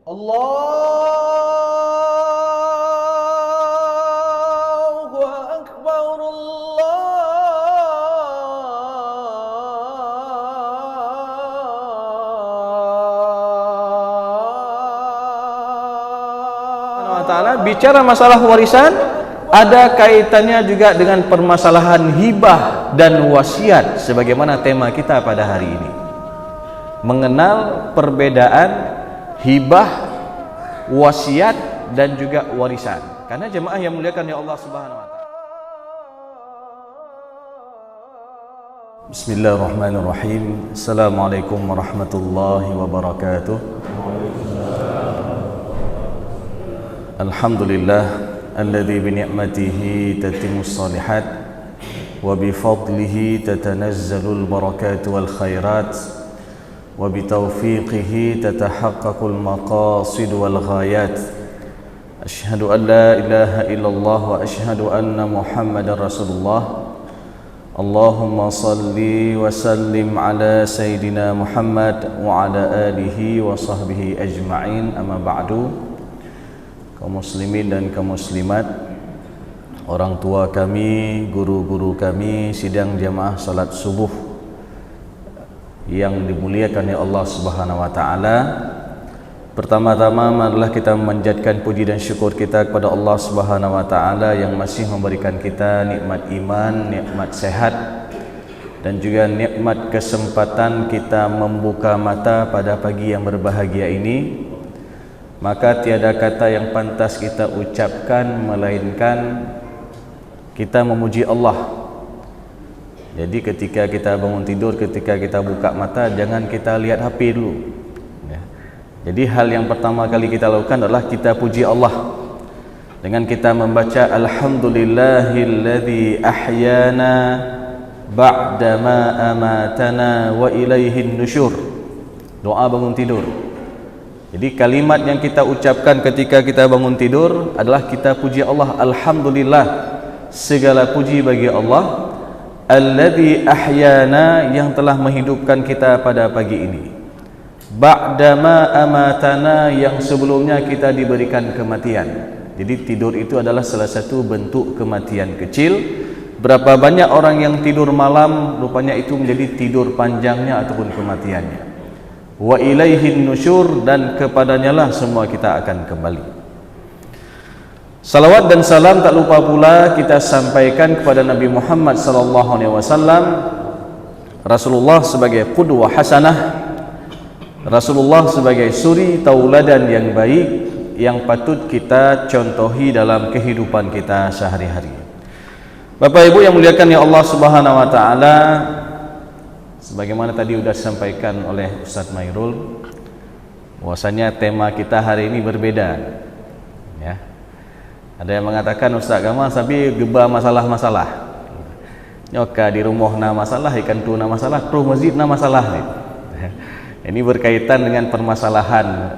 Allahu Akbar, Allah. Bicara masalah warisan ada kaitannya juga dengan permasalahan hibah dan wasiat, sebagaimana tema kita pada hari ini, mengenal perbedaan hibah, wasiat dan juga warisan. Karena jemaah yang muliakan ya Allah Subhanahu wa taala. Bismillahirrahmanirrahim. Assalamualaikum warahmatullahi wabarakatuh. Alhamdulillah alladzi bi ni'matihi tatimmus shalihat wa bi fadlihi tatanazzalul barakatu wal khairat wa bi taufiqihi tatahaqqaqul maqasid wal ghayat. Asyhadu an la ilaha illallah wa asyhadu anna Muhammadar Rasulullah. Allahumma salli wa sallim ala sayyidina Muhammad wa ala alihi wa sahbihi ajma'in. Amma ba'du. Kaum muslimin dan kaum muslimat, orang tua kami, guru-guru kami, sidang jamaah salat subuh yang dimuliakan oleh Allah Subhanahu wa taala. Pertama-tama marilah kita memanjatkan puji dan syukur kita kepada Allah Subhanahu wa taala yang masih memberikan kita nikmat iman, nikmat sehat dan juga nikmat kesempatan kita membuka mata pada pagi yang berbahagia ini. Maka tiada kata yang pantas kita ucapkan melainkan kita memuji Allah. Jadi ketika kita bangun tidur, ketika kita buka mata, jangan kita lihat HP dulu ya. Jadi hal yang pertama kali kita lakukan adalah kita puji Allah dengan kita membaca Alhamdulillahilladzi ahyana ba'dama amatana wa ilaihin nusyur. Doa bangun tidur. Jadi kalimat yang kita ucapkan ketika kita bangun tidur adalah kita puji Allah. Alhamdulillah, segala puji bagi Allah alladzi ahyana, yang telah menghidupkan kita pada pagi ini, ba'dama amatana, yang sebelumnya kita diberikan kematian. Jadi tidur itu adalah salah satu bentuk kematian kecil. Berapa banyak orang yang tidur malam, rupanya itu menjadi tidur panjangnya ataupun kematiannya. Wa ilaihin nusyur, dan kepadanya lah semua kita akan kembali. Salawat dan salam tak lupa pula kita sampaikan kepada Nabi Muhammad sallallahu alaihi wasallam, Rasulullah sebagai qudwah hasanah, Rasulullah sebagai suri tauladan yang baik yang patut kita contohi dalam kehidupan kita sehari-hari. Bapak Ibu yang muliakan ya Allah Subhanahu wa taala, sebagaimana tadi sudah disampaikan oleh Ustaz Mairul, bahwasanya tema kita hari ini berbeda ya. Ada yang mengatakan Ustaz Gamal sabi geba masalah-masalah nyoka di rumah na masalah, ikan tu na masalah, kru masjid na masalah nih. Ini berkaitan dengan permasalahan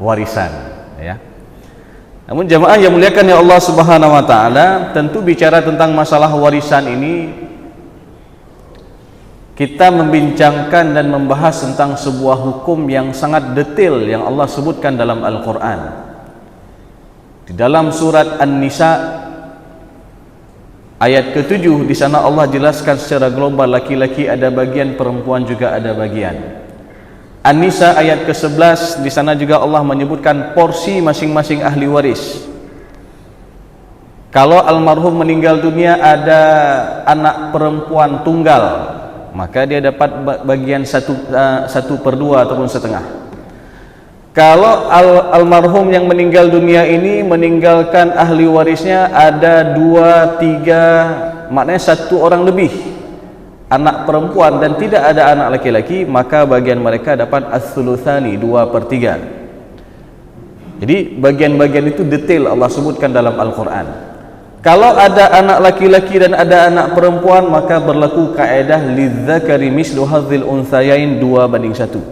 warisan ya. Namun jamaah yang muliakan ya Allah Subhanahu wa taala, tentu bicara tentang masalah warisan ini kita membincangkan dan membahas tentang sebuah hukum yang sangat detail yang Allah sebutkan dalam Al-Quran. Di dalam surat An-Nisa ayat ke-7, di sana Allah jelaskan secara global laki-laki ada bagian, perempuan juga ada bagian. An-Nisa ayat ke-11, di sana juga Allah menyebutkan porsi masing-masing ahli waris. Kalau almarhum meninggal dunia ada anak perempuan tunggal, maka dia dapat bagian 1/2 ataupun setengah. Kalau almarhum yang meninggal dunia ini meninggalkan ahli warisnya ada 2, 3, maknanya 1 orang lebih anak perempuan dan tidak ada anak laki-laki, maka bagian mereka dapat ats-tsulutsani, 2/3. Jadi bagian-bagian itu detail Allah sebutkan dalam Al-Quran. Kalau ada anak laki-laki dan ada anak perempuan, maka berlaku kaedah lidzakari mislu hadzil untsayain, 2/1.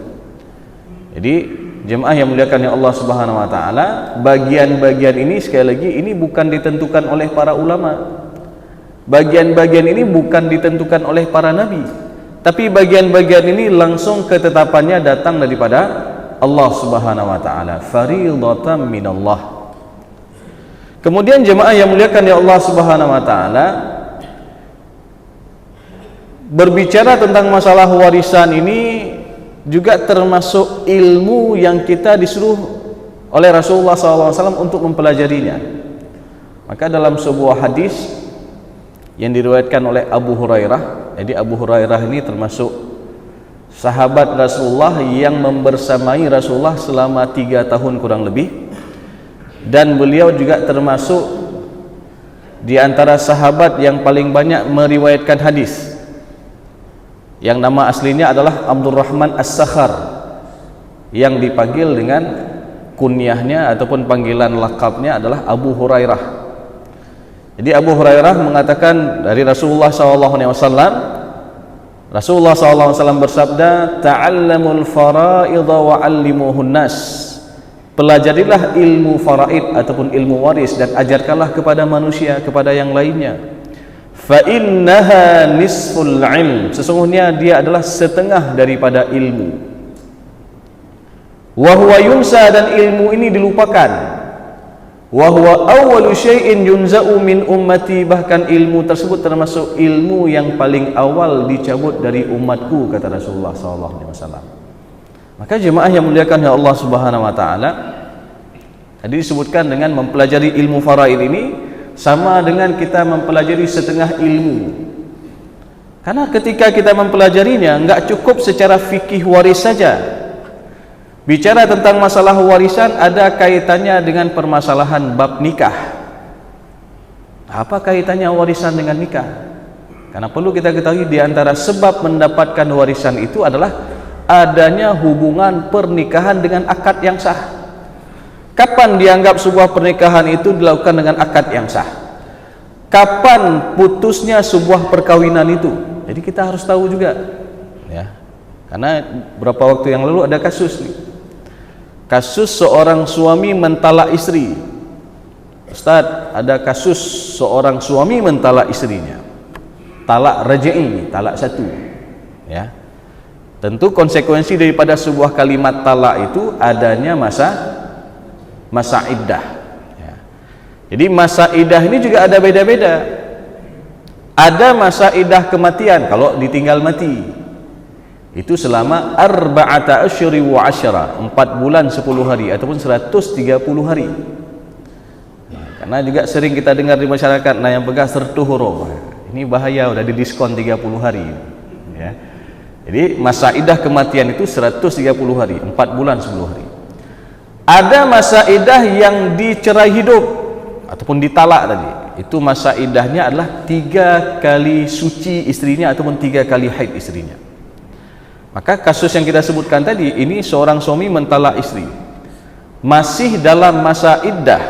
Jadi jemaah yang muliakan ya Allah Subhanahu wa taala, bagian-bagian ini sekali lagi ini bukan ditentukan oleh para ulama. Bagian-bagian ini bukan ditentukan oleh para nabi, tapi bagian-bagian ini langsung ketetapannya datang daripada Allah Subhanahu wa taala, fariidatan minallah. Kemudian jemaah yang muliakan ya Allah Subhanahu wa taala, berbicara tentang masalah warisan ini juga termasuk ilmu yang kita disuruh oleh Rasulullah SAW untuk mempelajarinya. Maka dalam sebuah hadis yang diriwayatkan oleh Abu Hurairah, jadi Abu Hurairah ini termasuk sahabat Rasulullah yang membersamai Rasulullah selama 3 tahun kurang lebih, dan beliau juga termasuk di antara sahabat yang paling banyak meriwayatkan hadis, yang nama aslinya adalah Abdurrahman As-Sakhar, yang dipanggil dengan kunyahnya ataupun panggilan lakabnya adalah Abu Hurairah. Jadi Abu Hurairah mengatakan dari Rasulullah SAW, Rasulullah SAW bersabda, ta'allamul fara'idha wa'allimuhun nas. Pelajarilah ilmu faraid ataupun ilmu waris dan ajarkanlah kepada manusia, kepada yang lainnya. Fa innaha nisful ilm, sesungguhnya dia adalah setengah daripada ilmu. Wa huwa yunsa, dan ilmu ini dilupakan. Wa huwa awwalu syai'in yunza'u min ummati, bahkan ilmu tersebut termasuk ilmu yang paling awal dicabut dari umatku, kata Rasulullah SAW. Maka jemaah yang muliakan ya Allah Subhanahu wa taala, tadi disebutkan dengan mempelajari ilmu faraid ini sama dengan kita mempelajari setengah ilmu. Karena ketika kita mempelajarinya, enggak cukup secara fikih waris saja. Bicara tentang masalah warisan ada kaitannya dengan permasalahan bab nikah. Apa kaitannya warisan dengan nikah? Karena perlu kita ketahui di antara sebab mendapatkan warisan itu adalah adanya hubungan pernikahan dengan akad yang sah. Kapan dianggap sebuah pernikahan itu dilakukan dengan akad yang sah? Kapan putusnya sebuah perkawinan itu? Jadi kita harus tahu juga, ya. Karena beberapa waktu yang lalu ada kasus nih. Kasus seorang suami mentalak istri. Ustaz, ada kasus seorang suami mentalak istrinya. Talak raj'i, talak satu. Ya. Tentu konsekuensi daripada sebuah kalimat talak itu adanya masa iddah. Ya. Jadi masa iddah ini juga ada beda-beda. Ada masa iddah kematian kalau ditinggal mati. Itu selama arba'ata asyri wa asyara, 4 bulan 10 hari ataupun 130 hari. Karena juga sering kita dengar di masyarakat, nah yang pegang sertuhuro, ini bahaya, udah didiskon 30 hari, ya. Jadi masa iddah kematian itu 130 hari, 4 bulan 10 hari. Ada masa iddah yang dicerai hidup ataupun ditalak tadi. Itu masa iddahnya adalah 3 kali suci istrinya ataupun 3 kali haid istrinya. Maka kasus yang kita sebutkan tadi, ini seorang suami mentalak istri, masih dalam masa iddah,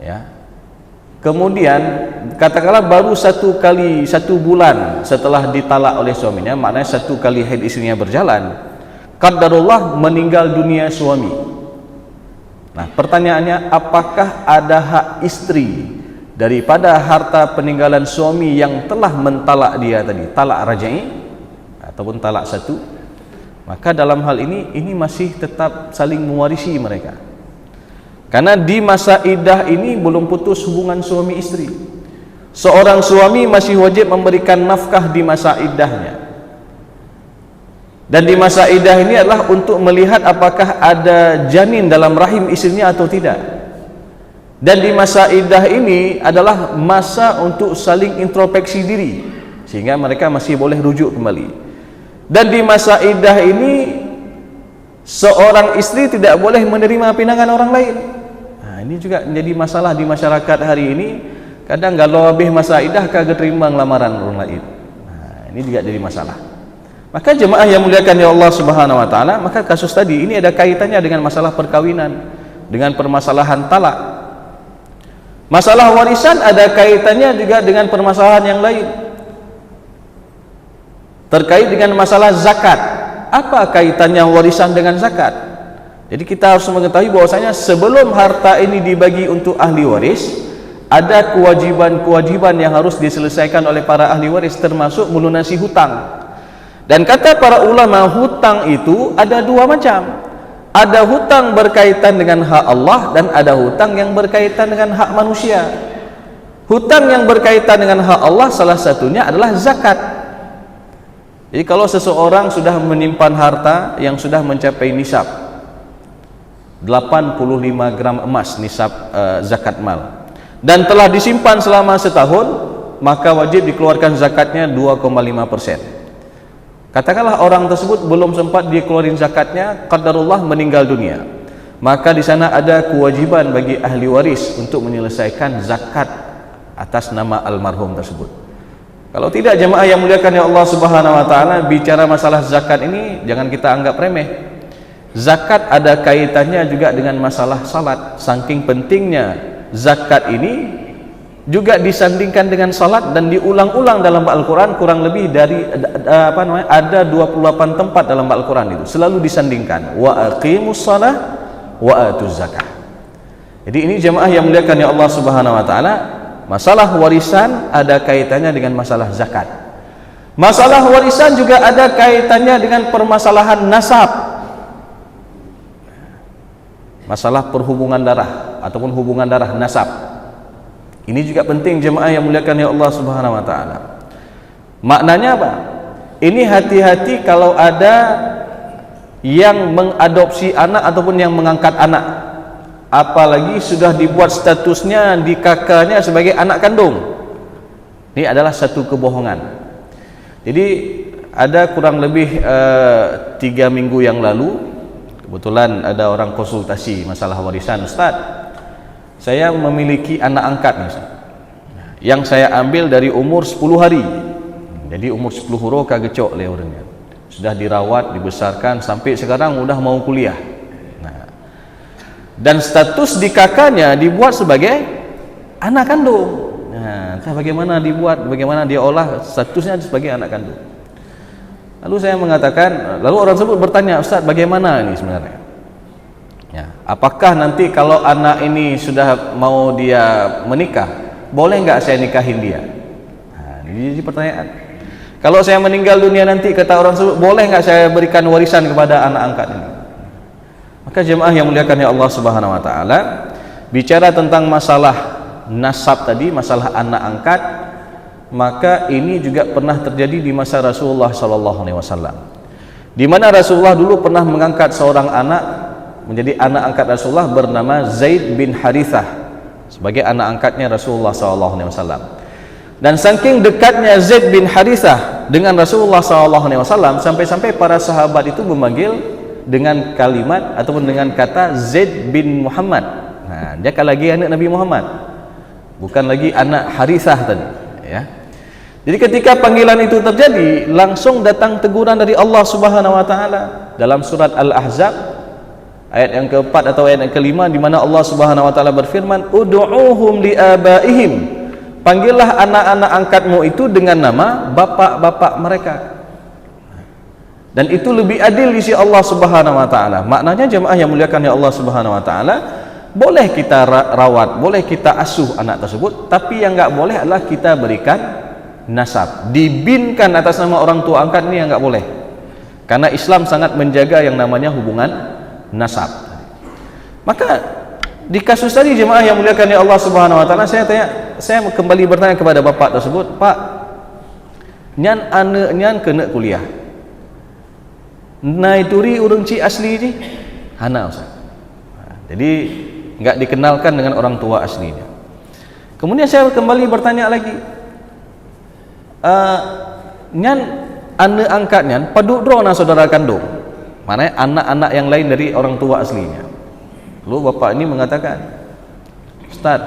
ya. Kemudian katakanlah baru 1 bulan setelah ditalak oleh suaminya, maknanya 1 kali haid istrinya berjalan, qadarullah meninggal dunia suami. Nah, pertanyaannya, apakah ada hak istri daripada harta peninggalan suami yang telah mentalak dia tadi, talak raj'i ataupun talak satu? Maka dalam hal ini masih tetap saling mewarisi mereka. Karena di masa iddah ini belum putus hubungan suami istri. Seorang suami masih wajib memberikan nafkah di masa iddahnya. Dan di masa iddah ini adalah untuk melihat apakah ada janin dalam rahim istrinya atau tidak. Dan di masa iddah ini adalah masa untuk saling introspeksi diri, sehingga mereka masih boleh rujuk kembali. Dan di masa iddah ini seorang istri tidak boleh menerima pinangan orang lain. Nah, ini juga menjadi masalah di masyarakat hari ini. Kadang kalau habis masa iddah kagak terima lamaran orang lain. Nah, ini juga jadi masalah. Maka jemaah yang muliakan ya Allah Subhanahu wa taala, maka kasus tadi ini ada kaitannya dengan masalah perkawinan, dengan permasalahan talak. Masalah warisan ada kaitannya juga dengan permasalahan yang lain. Terkait dengan masalah zakat, apa kaitannya warisan dengan zakat? Jadi kita harus mengetahui bahwasanya sebelum harta ini dibagi untuk ahli waris, ada kewajiban-kewajiban yang harus diselesaikan oleh para ahli waris, termasuk melunasi hutang. Dan kata para ulama, hutang itu ada dua macam. Ada hutang berkaitan dengan hak Allah dan ada hutang yang berkaitan dengan hak manusia. Hutang yang berkaitan dengan hak Allah salah satunya adalah zakat. Jadi kalau seseorang sudah menyimpan harta yang sudah mencapai nisab 85 gram emas, nisab zakat mal, dan telah disimpan selama setahun, maka wajib dikeluarkan zakatnya 2,5%. Katakanlah orang tersebut belum sempat dikeluarin zakatnya, qadarullah meninggal dunia, maka di sana ada kewajiban bagi ahli waris untuk menyelesaikan zakat atas nama almarhum tersebut. Kalau tidak, jemaah yang muliakan ya Allah Subhanahu wa taala, bicara masalah zakat ini jangan kita anggap remeh. Zakat ada kaitannya juga dengan masalah salat. Saking pentingnya zakat ini juga disandingkan dengan salat dan diulang-ulang dalam Al-Quran, kurang lebih dari ada 28 tempat dalam Al-Quran itu selalu disandingkan, wa aqimus shalah wa atuz zakah. Jadi ini jemaah yang muliakan ya Allah Subhanahu wa taala, masalah warisan ada kaitannya dengan masalah zakat. Masalah warisan juga ada kaitannya dengan permasalahan nasab, masalah perhubungan darah ataupun hubungan darah nasab. Ini juga penting jemaah yang muliakan ya Allah Subhanahu wa taala. Maknanya apa? Ini hati-hati kalau ada yang mengadopsi anak ataupun yang mengangkat anak, apalagi sudah dibuat statusnya di kakaknya sebagai anak kandung. Ini adalah satu kebohongan. Jadi ada kurang lebih 3 minggu yang lalu, kebetulan ada orang konsultasi masalah warisan, Ustaz, saya memiliki anak angkat nih, yang saya ambil dari umur 10 hari. Jadi umur 10 huru kagecok le orangnya. Sudah dirawat, dibesarkan sampai sekarang udah mau kuliah. Nah, dan status di kakaknya dibuat sebagai anak kandung. Nah, entah bagaimana dibuat, bagaimana dia olah statusnya sebagai anak kandung. Lalu saya mengatakan, lalu orang tersebut bertanya, Ustaz, bagaimana ini sebenarnya? Ya, apakah nanti kalau anak ini sudah mau dia menikah, boleh nggak saya nikahin dia? Nah, ini jadi pertanyaan. Kalau saya meninggal dunia nanti, kata orang tersebut, boleh nggak saya berikan warisan kepada anak angkat ini? Maka jemaah yang muliakan ya Allah Subhanahu wa taala, bicara tentang masalah nasab tadi, masalah anak angkat, maka ini juga pernah terjadi di masa Rasulullah sallallahu alaihi wasallam, di mana Rasulullah dulu pernah mengangkat seorang anak menjadi anak angkat Rasulullah bernama Zaid bin Harithah sebagai anak angkatnya Rasulullah SAW. Dan saking dekatnya Zaid bin Harithah dengan Rasulullah SAW, sampai-sampai para sahabat itu memanggil dengan kalimat ataupun dengan kata Zaid bin Muhammad. Nah, dia kan lagi anak Nabi Muhammad, bukan lagi anak Harithah tadi, ya. Jadi ketika panggilan itu terjadi, langsung datang teguran dari Allah Subhanahu wa taala dalam surat Al-Ahzab ayat yang keempat atau ayat yang kelima, di mana Allah Subhanahu wa taala berfirman, ud'uuhum liabaihim, panggillah anak-anak angkatmu itu dengan nama bapak-bapak mereka. Dan itu lebih adil di sisi Allah Subhanahu wa taala. Maknanya jemaah yang muliakan ya Allah Subhanahu wa taala, boleh kita rawat, boleh kita asuh anak tersebut, tapi yang enggak boleh adalah kita berikan nasab, dibinkan atas nama orang tua angkat, ini yang enggak boleh. Karena Islam sangat menjaga yang namanya hubungan nasab. Maka di kasus tadi jemaah yang muliakan ya Allah Subhanahu wa taala, saya kembali bertanya kepada bapak tersebut, Pak, nyan anak nyan kena kuliah, naituri urang ci asli ji hana Ustaz. Jadi enggak dikenalkan dengan orang tua aslinya. Kemudian saya kembali bertanya lagi, nyan anak angkat nyan padudro na saudara kandung, mana anak-anak yang lain dari orang tua aslinya. Lalu bapak ini mengatakan, Ustaz,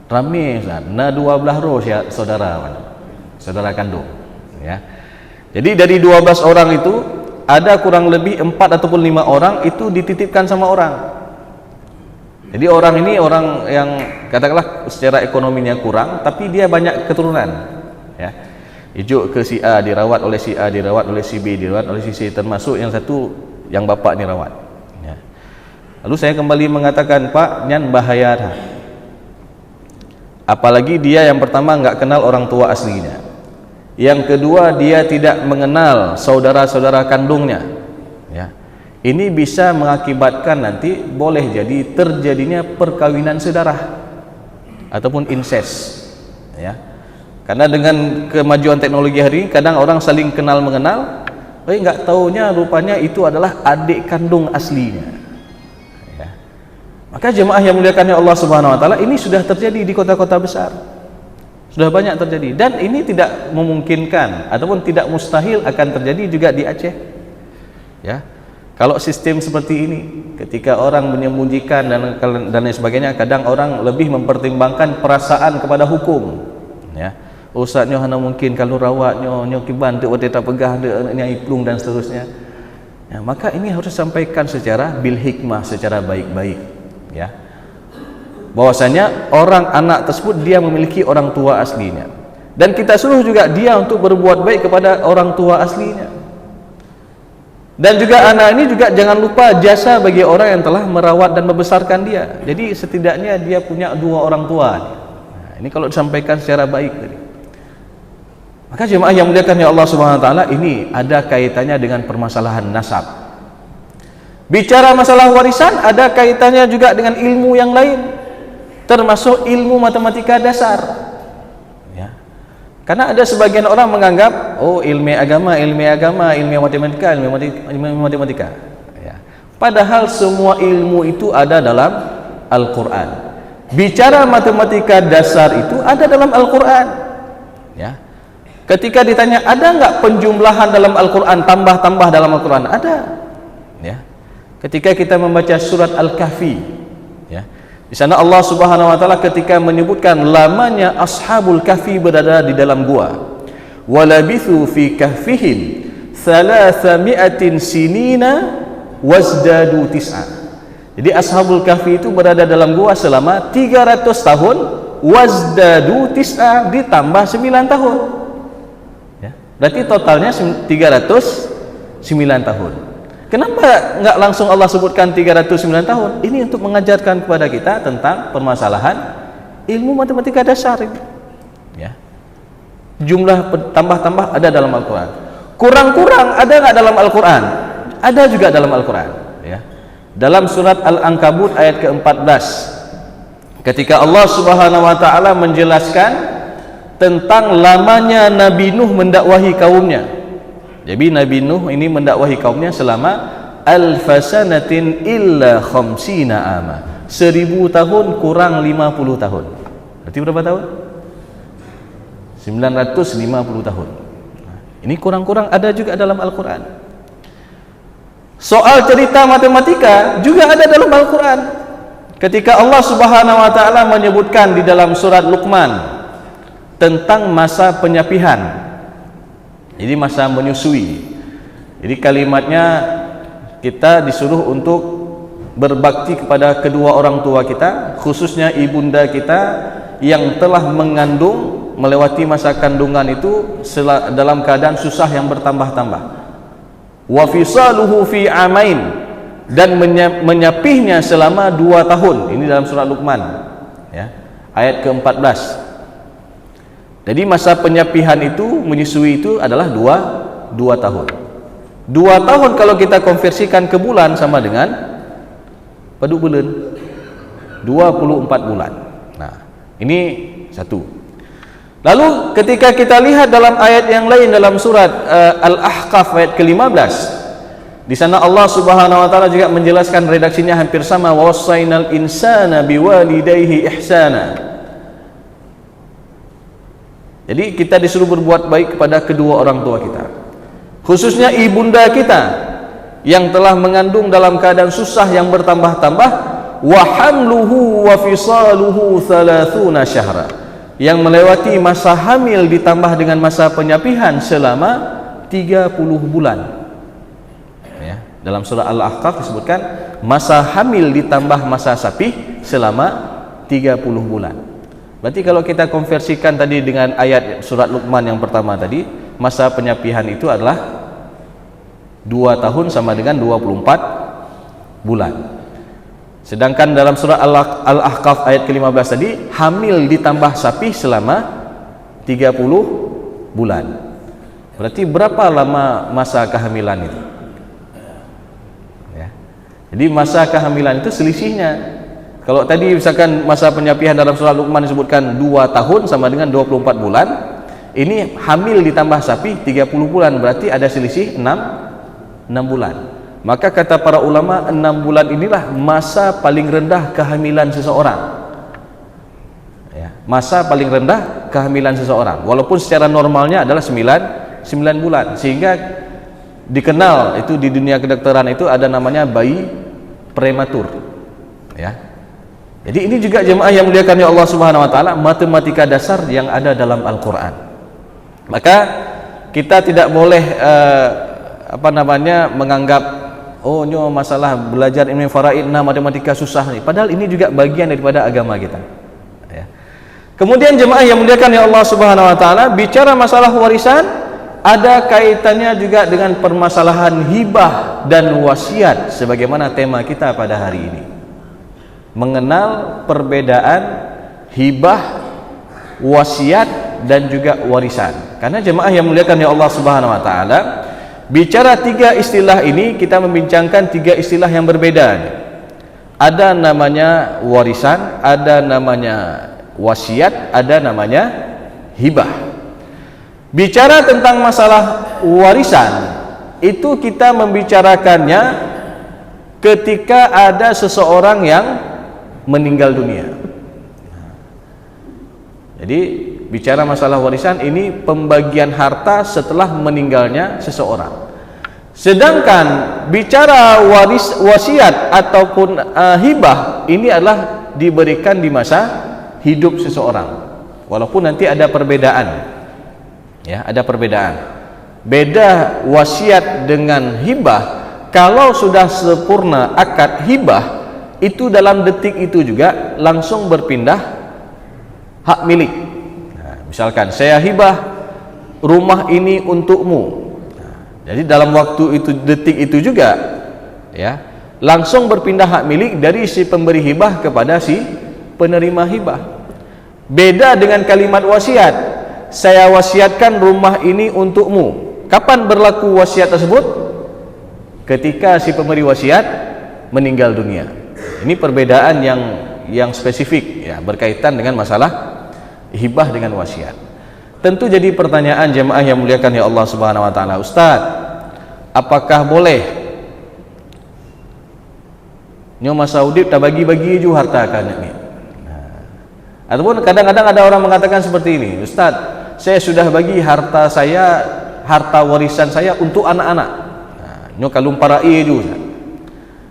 rame Ustaz, na 12 roh saudara kandung, ya. Jadi dari 12 orang itu ada kurang lebih 4 ataupun 5 orang itu dititipkan sama orang. Jadi orang ini orang yang katakanlah secara ekonominya kurang, tapi dia banyak keturunan, ya. Ijuk ke si A dirawat oleh si A, dirawat oleh si B, dirawat oleh si C, termasuk yang satu yang bapak ni rawat, ya. Lalu saya kembali mengatakan, Pak, nyan bahaya dah. Apalagi dia yang pertama enggak kenal orang tua aslinya. Yang kedua, dia tidak mengenal saudara-saudara kandungnya. Ya. Ini bisa mengakibatkan nanti boleh jadi terjadinya perkawinan sedarah ataupun incest. Ya. Karena dengan kemajuan teknologi hari ini, kadang orang saling kenal mengenal, nggak taunya rupanya itu adalah adik kandung aslinya. Ya. Maka jemaah yang muliakan Allah Subhanahu Wa Taala, ini sudah terjadi di kota-kota besar, sudah banyak terjadi, dan ini tidak memungkinkan ataupun tidak mustahil akan terjadi juga di Aceh. Ya. Kalau sistem seperti ini, ketika orang menyembunyikan dan lain sebagainya, kadang orang lebih mempertimbangkan perasaan kepada hukum. Ya, ustaznya hanya mungkin kalau rawatnya kiban tu tak pegah dia iplung dan seterusnya. Ya, maka ini harus disampaikan secara bil hikmah, secara baik-baik. Ya, bahwasanya orang anak tersebut dia memiliki orang tua aslinya, dan kita suruh juga dia untuk berbuat baik kepada orang tua aslinya. Dan juga anak ini juga jangan lupa jasa bagi orang yang telah merawat dan membesarkan dia. Jadi setidaknya dia punya dua orang tua. Nah, ini kalau disampaikan secara baik tadi. Maka jemaah yang muliakan ya Allah Subhanahu Wa Taala, ini ada kaitannya dengan permasalahan nasab. Bicara masalah warisan ada kaitannya juga dengan ilmu yang lain, termasuk ilmu matematika dasar. Karena ada sebagian orang menganggap, oh ilmu agama, ilmu matematika. Ya. Padahal semua ilmu itu ada dalam Al-Quran. Bicara matematika dasar itu ada dalam Al-Quran. Ya. Ketika ditanya, ada nggak penjumlahan dalam Al-Quran, tambah-tambah dalam Al-Quran? Ada. Ya. Ketika kita membaca surat Al-Kahfi, ya. Di sana Allah Subhanahu Wa Taala ketika menyebutkan lamanya ashabul kahfi berada di dalam gua, walabithu fi kahfihim 300 sinina wazdadu tis'a. Jadi ashabul kahfi itu berada dalam gua selama 300 tahun, wazdadu tis'a ditambah 9 tahun. Ya, berarti totalnya 309 tahun. Kenapa enggak langsung Allah sebutkan 309 tahun? Ini untuk mengajarkan kepada kita tentang permasalahan ilmu matematika dasar ini. Ya. Jumlah tambah-tambah ada dalam Al-Quran. Kurang-kurang ada enggak dalam Al-Quran? Ada juga dalam Al-Quran. Ya. Dalam surat Al-Ankabut ayat ke-14, ketika Allah Subhanahu Wa Taala menjelaskan tentang lamanya Nabi Nuh mendakwahi kaumnya. Jadi Nabi Nuh ini mendakwahi kaumnya selama alfasanatin illa khamsina ama, 1000 tahun kurang 50 tahun. Berarti berapa tahun? 950 tahun. Ini kurang-kurang ada juga dalam Al-Quran. Soal cerita matematika juga ada dalam Al-Quran. Ketika Allah Subhanahu Wa Taala menyebutkan di dalam surat Luqman tentang masa penyapihan, jadi masa menyusui. Jadi kalimatnya kita disuruh untuk berbakti kepada kedua orang tua kita, khususnya ibunda kita yang telah mengandung, melewati masa kandungan itu dalam keadaan susah yang bertambah-tambah. Wa fisaluhu fi amain, dan menyapihnya selama 2 tahun. Ini dalam surat Luqman, ya, ayat ke-14. Jadi masa penyapihan itu, menyusui itu adalah 2 tahun. 2 tahun kalau kita konversikan ke bulan sama dengan pada bulan 24 bulan. Nah, ini satu. Lalu ketika kita lihat dalam ayat yang lain dalam surat Al-Ahqaf ayat ke-15, di sana Allah Subhanahu Wa Taala juga menjelaskan redaksinya hampir sama, wassainal insana biwalidayhi ihsana. Jadi kita disuruh berbuat baik kepada kedua orang tua kita, khususnya ibunda kita yang telah mengandung dalam keadaan susah yang bertambah-tambah, wa hamluhu wa fisaluhu 30 syahra, yang melewati masa hamil ditambah dengan masa penyapihan selama 30 bulan. Ya, dalam surah Al-Ahqaf disebutkan masa hamil ditambah masa sapih selama 30 bulan. Berarti kalau kita konversikan tadi dengan ayat surat Luqman yang pertama tadi, masa penyapihan itu adalah 2 tahun sama dengan 24 bulan. Sedangkan dalam surah Al-Ahqaf ayat ke-15 tadi, hamil ditambah sapih selama 30 bulan. Berarti berapa lama masa kehamilan itu? Ya. Jadi masa kehamilan itu selisihnya. Kalau tadi misalkan masa penyapihan dalam surah Luqman disebutkan 2 tahun sama dengan 24 bulan, ini hamil ditambah sapi 30 bulan, berarti ada selisih 6 bulan. Maka kata para ulama, 6 bulan inilah masa paling rendah kehamilan seseorang. Ya, masa paling rendah kehamilan seseorang, walaupun secara normalnya adalah 9 bulan, sehingga dikenal itu di dunia kedokteran itu ada namanya bayi prematur. Ya. Jadi ini juga jemaah yang muliakan ya Allah Subhanahu wa taala, matematika dasar yang ada dalam Al-Qur'an. Maka kita tidak boleh menganggap oh ini masalah belajar ilmu faraid matematika susah nih. Padahal ini juga bagian daripada agama kita. Ya. Kemudian jemaah yang muliakan ya Allah Subhanahu wa taala, bicara masalah warisan ada kaitannya juga dengan permasalahan hibah dan wasiat sebagaimana tema kita pada hari ini. Mengenal perbedaan hibah, wasiat dan juga warisan. Karena jemaah yang muliakan ya Allah Subhanahu wa taala, bicara 3 istilah ini kita membincangkan 3 istilah yang berbeda. Ada namanya warisan, ada namanya wasiat, ada namanya hibah. Bicara tentang masalah warisan, itu kita membicarakannya ketika ada seseorang yang meninggal dunia. Jadi bicara masalah warisan ini pembagian harta setelah meninggalnya seseorang. Sedangkan bicara wasiat ataupun hibah ini adalah diberikan di masa hidup seseorang. Walaupun nanti ada perbedaan. Ya, ada perbedaan. Beda wasiat dengan hibah, kalau sudah sempurna akad hibah itu dalam detik itu juga langsung berpindah hak milik. Nah, misalkan saya hibah rumah ini untukmu. Nah, jadi dalam waktu itu detik itu juga ya langsung berpindah hak milik dari si pemberi hibah kepada si penerima hibah. Beda dengan kalimat wasiat. Saya wasiatkan rumah ini untukmu. Kapan berlaku wasiat tersebut? Ketika si pemberi wasiat meninggal dunia. Ini perbedaan yang spesifik ya, berkaitan dengan masalah hibah dengan wasiat. Tentu jadi pertanyaan jemaah yang muliakan ya Allah Subhanahu wa taala, Ustaz, apakah boleh nyo Saudi tak bagi-bagi ju harta kan ini? Nah, ataupun kadang-kadang ada orang mengatakan seperti ini, Ustaz, saya sudah bagi harta saya, harta warisan saya untuk anak-anak. Nah, nyo kalung parai ju.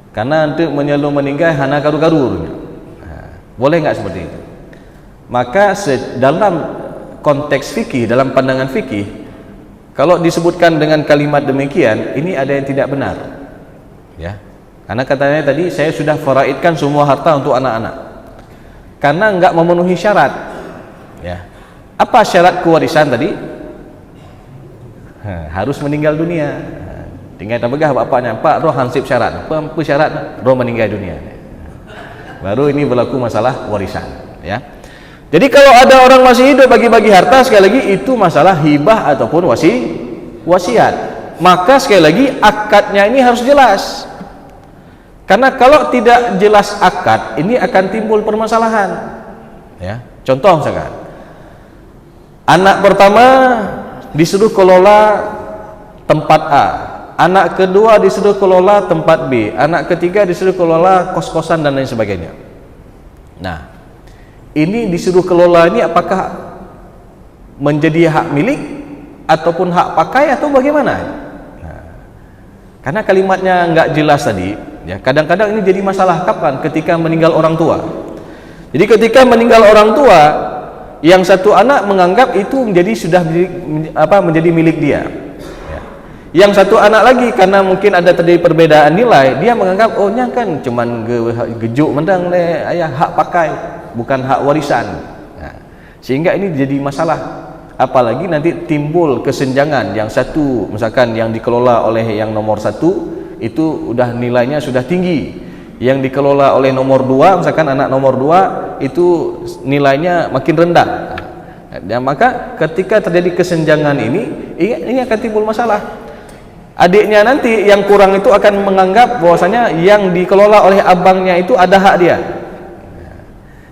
Karena untuk menyelum meninggal hana garu-garu. Nah, boleh nggak seperti itu? Maka dalam konteks fikih, dalam pandangan fikih, kalau disebutkan dengan kalimat demikian, ini ada yang tidak benar. Ya, karena katanya tadi saya sudah faraidkan semua harta untuk anak-anak. Karena nggak memenuhi syarat. Ya, apa syarat kewarisan tadi? Harus meninggal dunia. Tinggal tak begah bapaknya, Pak roh hansip syarat. Apa syarat? Roh meninggal dunia. Baru ini berlaku masalah warisan, ya. Jadi kalau ada orang masih hidup bagi-bagi harta, sekali lagi itu masalah hibah ataupun wasiat. Maka sekali lagi akadnya ini harus jelas. Karena kalau tidak jelas akad, ini akan timbul permasalahan. Ya, contoh misalkan, anak pertama disuruh kelola tempat A. Anak kedua disuruh kelola tempat B, anak ketiga disuruh kelola kos-kosan dan lain sebagainya. Nah, ini disuruh kelola ini apakah menjadi hak milik ataupun hak pakai atau bagaimana? Nah, karena kalimatnya nggak jelas tadi, ya kadang-kadang ini jadi masalah kapan ketika meninggal orang tua. Jadi ketika meninggal orang tua, yang satu anak menganggap itu menjadi milik dia. Yang satu anak lagi karena mungkin ada terjadi perbedaan nilai, dia menganggap oh nya kan cuman gejuk mendang le ayah hak pakai bukan hak warisan. Nah, sehingga ini jadi masalah. Apalagi nanti timbul kesenjangan, yang satu misalkan yang dikelola oleh yang nomor 1 itu udah nilainya sudah tinggi, yang dikelola oleh nomor 2 misalkan anak nomor 2 itu nilainya makin rendah. Dan maka ketika terjadi kesenjangan ini akan timbul masalah. Adiknya nanti yang kurang itu akan menganggap bahwasanya yang dikelola oleh abangnya itu ada hak dia.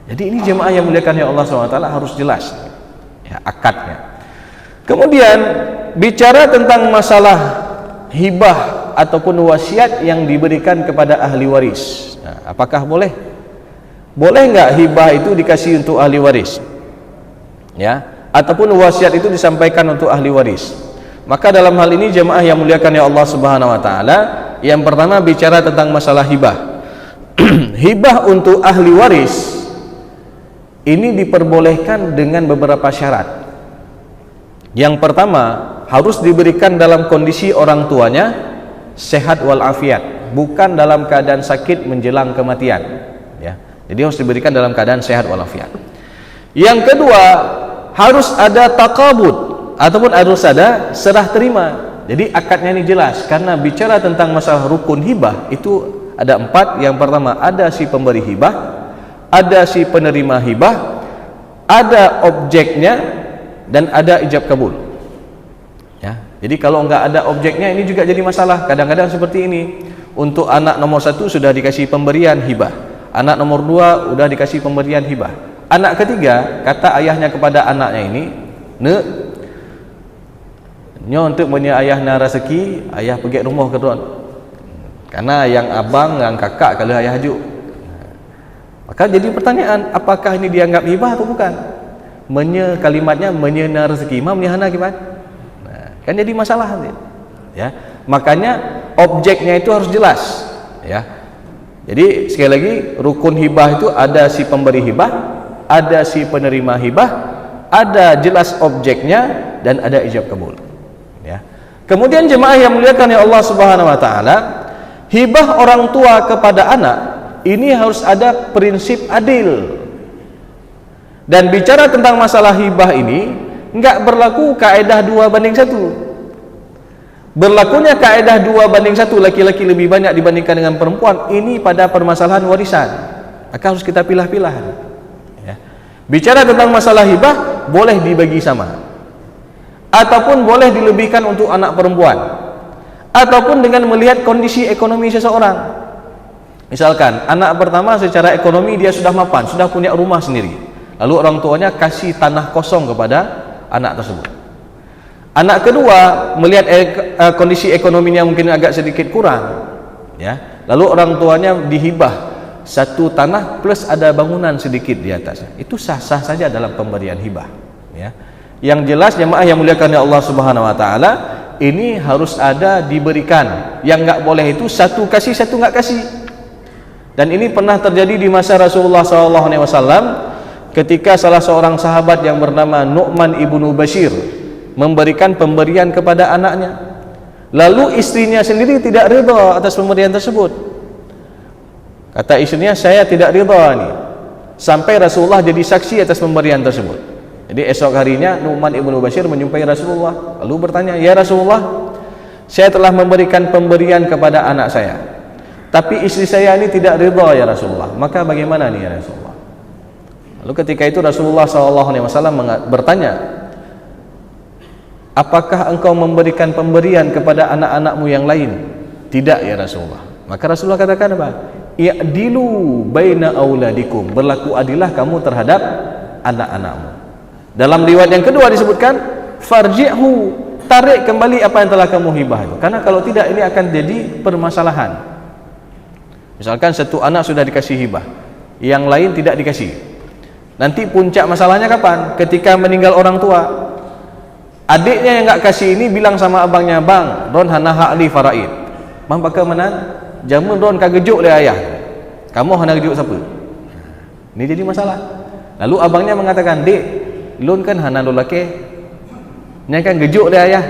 Jadi ini jemaah yang muliakan ya Allah SWT harus jelas ya, akadnya. Kemudian bicara tentang masalah hibah ataupun wasiat yang diberikan kepada ahli waris. Nah, apakah boleh? Boleh nggak hibah itu dikasih untuk ahli waris? Ya, ataupun wasiat itu disampaikan untuk ahli waris. Maka dalam hal ini jemaah yang muliakan ya Allah Subhanahu wa taala, yang pertama bicara tentang masalah hibah. Hibah untuk ahli waris ini diperbolehkan dengan beberapa syarat. Yang pertama, harus diberikan dalam kondisi orang tuanya sehat walafiat, bukan dalam keadaan sakit menjelang kematian, ya. Jadi harus diberikan dalam keadaan sehat walafiat. Yang kedua, harus ada taqabud ataupun harus ada serah terima. Jadi akadnya ini jelas, karena bicara tentang masalah rukun hibah itu ada 4. Yang pertama, ada si pemberi hibah, ada si penerima hibah, ada objeknya, dan ada ijab kabul. Ya, jadi kalau nggak ada objeknya ini juga jadi masalah. Kadang-kadang seperti ini. Untuk anak nomor 1 sudah dikasih pemberian hibah, anak nomor 2 sudah dikasih pemberian hibah, anak ketiga kata ayahnya kepada anaknya ini, "Nek, nyo untuk punya ayah na rezeki, ayah pergi rumah ke tuan. Karena yang abang, yang kakak kalau ayah hajuk." Maka jadi pertanyaan, apakah ini dianggap hibah atau bukan? Kalimatnya menyena rezeki, ma menyahana kibat. Nah, kan jadi masalah nanti. Ya. Makanya objeknya itu harus jelas, ya. Jadi sekali lagi, rukun hibah itu ada si pemberi hibah, ada si penerima hibah, ada jelas objeknya, dan ada ijab kabul. Ya. Kemudian jemaah yang muliakan ya Allah Subhanahu wa taala, hibah orang tua kepada anak ini harus ada prinsip adil. Dan bicara tentang masalah hibah ini enggak berlaku kaedah 2:1. Berlakunya kaedah 2:1, laki-laki lebih banyak dibandingkan dengan perempuan, ini pada permasalahan warisan. Maka harus kita pilah-pilah. Ya. Bicara tentang masalah hibah, boleh dibagi sama, ataupun boleh dilebihkan untuk anak perempuan, ataupun dengan melihat kondisi ekonomi seseorang. Misalkan anak pertama secara ekonomi dia sudah mapan, sudah punya rumah sendiri, lalu orang tuanya kasih tanah kosong kepada anak tersebut. Anak kedua melihat kondisi ekonominya mungkin agak sedikit kurang, ya, lalu orang tuanya dihibah satu tanah plus ada bangunan sedikit di atasnya. Itu sah-sah saja dalam pemberian hibah, ya. Yang jelas jemaah yang muliakan ya Allah Subhanahu wa taala, ini harus ada diberikan. Yang enggak boleh itu satu kasih satu enggak kasih. Dan ini pernah terjadi di masa Rasulullah SAW ketika salah seorang sahabat yang bernama Nu'man ibnu Bashir memberikan pemberian kepada anaknya, lalu istrinya sendiri tidak ridha atas pemberian tersebut. Kata istrinya, saya tidak ridha nih, sampai Rasulullah jadi saksi atas pemberian tersebut. Jadi esok harinya Nu'man ibnu Bashir menjumpai Rasulullah, lalu bertanya, ya Rasulullah, saya telah memberikan pemberian kepada anak saya, tapi istri saya ini tidak ridha ya Rasulullah, maka bagaimana nih ya Rasulullah? Lalu ketika itu Rasulullah SAW bertanya, apakah engkau memberikan pemberian kepada anak-anakmu yang lain? Tidak ya Rasulullah. Maka Rasulullah katakan apa? I'dilu baina auladikum, berlaku adillah kamu terhadap anak-anakmu. Dalam riwayat yang kedua disebutkan farji'hu, tarik kembali apa yang telah kamu hibah itu, karena kalau tidak ini akan jadi permasalahan. Misalkan satu anak sudah dikasih hibah, yang lain tidak dikasih, nanti puncak masalahnya kapan? Ketika meninggal orang tua. Adiknya yang enggak kasih ini bilang sama abangnya, bang, don hana hak li faraid. Bang pakai menan, jamun don kagejuk le ayah. Kamu hana gejuk siapa? Ini jadi masalah. Lalu abangnya mengatakan, dek, lun kan hana lo laki, nya kan gejuk le ayah.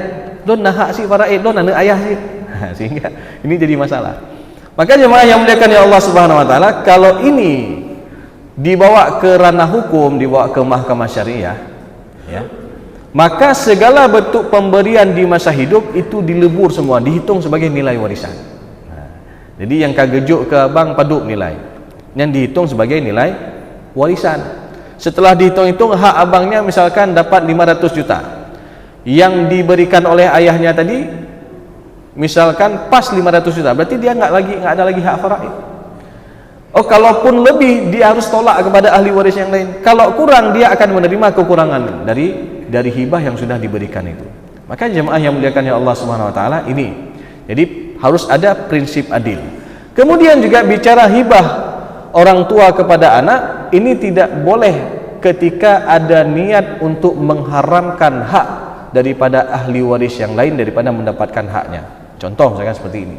Don nah hak si faraid, don hana ayah sih. Sehingga ini jadi masalah. Maka jemaah yang muliakan ya Allah Subhanahu wa taala, kalau ini dibawa ke ranah hukum, dibawa ke mahkamah syariah, ya, maka segala bentuk pemberian di masa hidup itu dilebur semua, dihitung sebagai nilai warisan. Nah, jadi yang kagejuk ke abang paduk nilai, yang dihitung sebagai nilai warisan. Setelah dihitung-hitung hak abangnya misalkan dapat 500 juta, yang diberikan oleh ayahnya tadi misalkan pas 500 juta, berarti dia nggak ada lagi hak faraid. Oh, kalaupun lebih dia harus tolak kepada ahli waris yang lain. Kalau kurang dia akan menerima kekurangan dari hibah yang sudah diberikan itu. Maka jemaah yang muliakan ya Allah Subhanahu wa taala, ini jadi harus ada prinsip adil. Kemudian juga bicara hibah orang tua kepada anak, ini tidak boleh ketika ada niat untuk mengharamkan hak daripada ahli waris yang lain daripada mendapatkan haknya. Contoh misalkan seperti ini.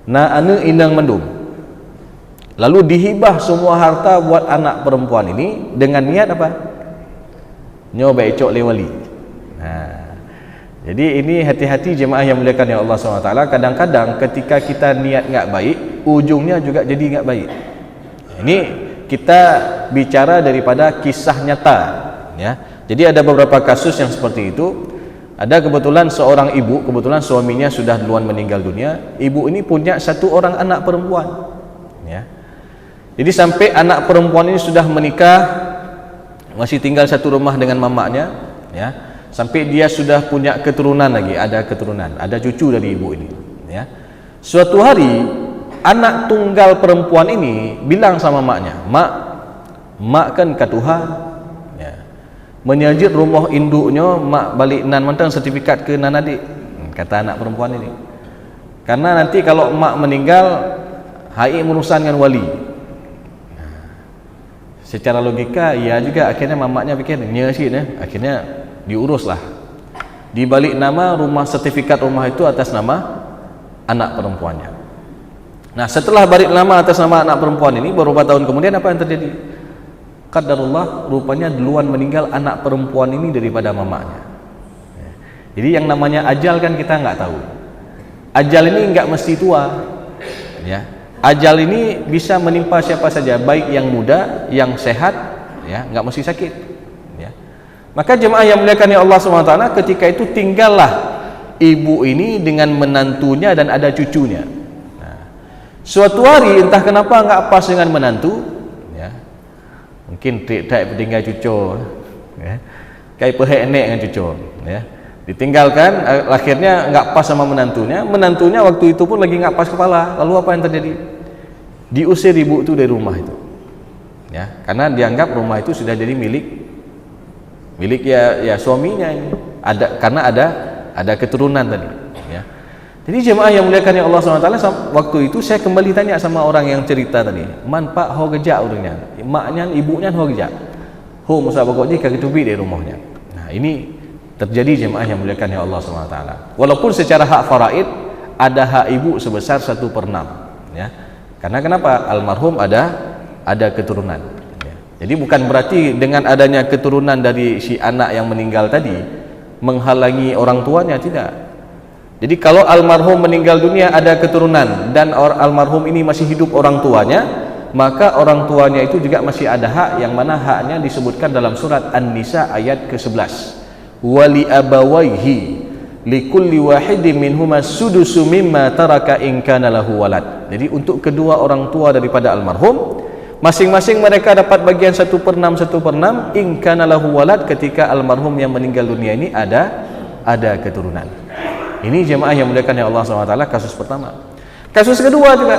Nah, ane indang mendung, lalu dihibah semua harta buat anak perempuan ini dengan niat apa? Nyoba ecok lewali. Nah, jadi ini hati-hati jemaah yang muliakan ya Allah SWT. Kadang-kadang ketika kita niat nggak baik, ujungnya juga jadi nggak baik. Ini kita bicara daripada kisah nyata, ya. Jadi ada beberapa kasus yang seperti itu. Ada kebetulan seorang ibu, kebetulan suaminya sudah duluan meninggal dunia. Ibu ini punya satu orang anak perempuan, ya. Jadi sampai anak perempuan ini sudah menikah, masih tinggal satu rumah dengan mamanya, ya. Sampai dia sudah punya keturunan lagi, ada keturunan, ada cucu dari ibu ini, ya. Suatu hari anak tunggal perempuan ini bilang sama maknya, mak kan katuha, ya, menyajit rumah induknya, mak balik nan mentang sertifikat ke nan adik, kata anak perempuan ini. Karena nanti kalau mak meninggal, hai urusan dengan wali. Secara logika, ya juga akhirnya mamaknya pikir, akhirnya diuruslah, dibalik nama rumah, sertifikat rumah itu atas nama anak perempuannya. Nah, setelah balik nama atas nama anak perempuan ini, beberapa tahun kemudian apa yang terjadi? Qadarullah, rupanya duluan meninggal anak perempuan ini daripada mamanya. Jadi yang namanya ajal kan kita nggak tahu. Ajal ini nggak mesti tua, ya. Ajal ini bisa menimpa siapa saja, baik yang muda, yang sehat, ya, nggak mesti sakit, ya. Maka jemaah yang muliakan ya Allah SWT, ketika itu tinggallah ibu ini dengan menantunya dan ada cucunya. Nah, suatu hari entah kenapa nggak pas dengan menantu, ya, mungkin tidak tinggal cucu, ya, kayak pehek enek dengan cucu, ya, ditinggalkan, akhirnya nggak pas sama menantunya. Menantunya waktu itu pun lagi nggak pas kepala. Lalu apa yang terjadi? Diusir ibu itu dari rumah itu, ya, karena dianggap rumah itu sudah jadi milik ya suaminya ini, karena ada keturunan tadi, ya. Jadi jemaah yang muliakan ya Allah SWT, waktu itu saya kembali tanya sama orang yang cerita tadi, man pak ho gejak urangnya, maknya ibunya ho gejak, ho musa bagoknya kagitubi di rumahnya. Nah, ini terjadi jemaah yang muliakan ya Allah SWT. Walaupun secara hak faraid ada hak ibu sebesar 1/6, ya. Karena kenapa? Almarhum ada keturunan, ya. Jadi bukan berarti dengan adanya keturunan dari si anak yang meninggal tadi menghalangi orang tuanya, tidak. Jadi kalau almarhum meninggal dunia ada keturunan dan almarhum ini masih hidup orang tuanya, maka orang tuanya itu juga masih ada hak, yang mana haknya disebutkan dalam surat An-Nisa ayat ke-11. Wali abawaihi likulli wahidin minhuma sudusu mimma taraka in kana lahu walad. Jadi untuk kedua orang tua daripada almarhum, masing-masing mereka dapat bagian 1/6 in kana lahu walad, ketika almarhum yang meninggal dunia ini ada keturunan. Ini jemaah yang muliakan ya Allah SWT, kasus pertama. Kasus kedua juga,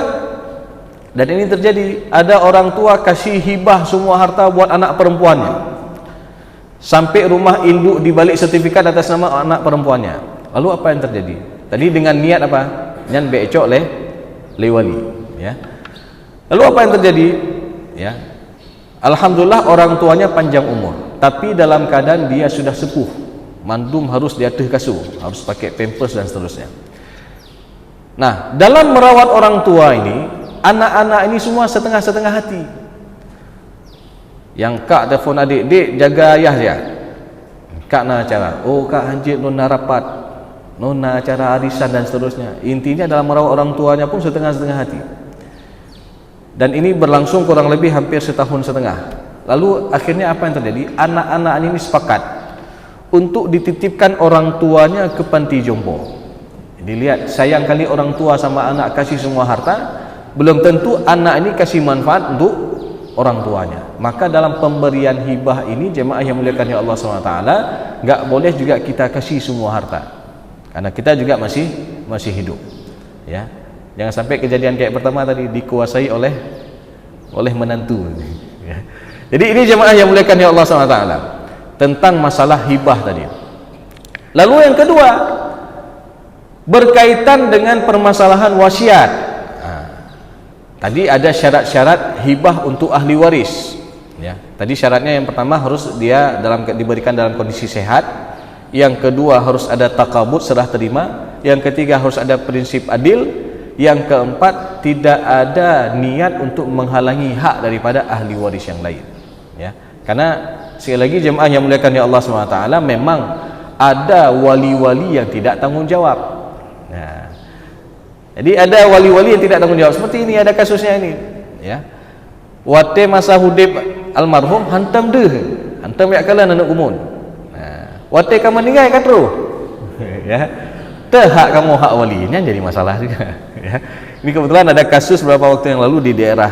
dan ini terjadi, ada orang tua kasih hibah semua harta buat anak perempuannya, sampai rumah induk dibalik sertifikat atas nama anak perempuannya. Lalu apa yang terjadi? Tadi dengan niat apa? Nyan becok lewali, ya. Lalu apa yang terjadi? Ya, alhamdulillah orang tuanya panjang umur, tapi dalam keadaan dia sudah sepuh, mandum harus di atas kasur, harus pakai pampers dan seterusnya. Nah, dalam merawat orang tua ini, anak-anak ini semua setengah-setengah hati. Yang kak telefon adik, "Dik, jaga ayah ya." Kak na acara, "Oh kak hanjit nona rapat, nona acara arisan dan seterusnya." Intinya dalam merawat orang tuanya pun setengah-setengah hati. Dan ini berlangsung kurang lebih hampir 1,5 tahun. Lalu akhirnya apa yang terjadi? Anak-anak ini sepakat untuk dititipkan orang tuanya ke panti jompo. Jadi lihat, sayang kali orang tua sama anak kasih semua harta, belum tentu anak ini kasih manfaat untuk orang tuanya. maka dalam pemberian hibah ini jemaah yang muliakan ya Allah SWT, enggak boleh juga kita kasih semua harta, karena kita juga masih hidup, ya. Jangan sampai kejadian kayak pertama tadi dikuasai oleh menantu, ya. Jadi ini jemaah yang muliakan ya Allah SWT tentang masalah hibah tadi. Lalu yang kedua, berkaitan dengan permasalahan wasiat. Tadi ada syarat-syarat hibah untuk ahli waris, ya. Tadi syaratnya yang pertama harus dia diberikan dalam kondisi sehat, yang kedua harus ada takabut, serah terima, yang ketiga harus ada prinsip adil, yang keempat tidak ada niat untuk menghalangi hak daripada ahli waris yang lain, ya. Karena sekali lagi jemaah yang muliakan ya Allah SWT, memang ada wali-wali yang tidak tanggung jawab. Nah, jadi ada wali-wali yang tidak tanggung jawab. Seperti ini ada kasusnya ini, ya. Wate masa hudib almarhum hantam ya kala anak kumun. Nah, wate kamu meninggal katro. Ya. Teh hak kamu hak walinya jadi masalah juga, ya. Ini kebetulan ada kasus beberapa waktu yang lalu di daerah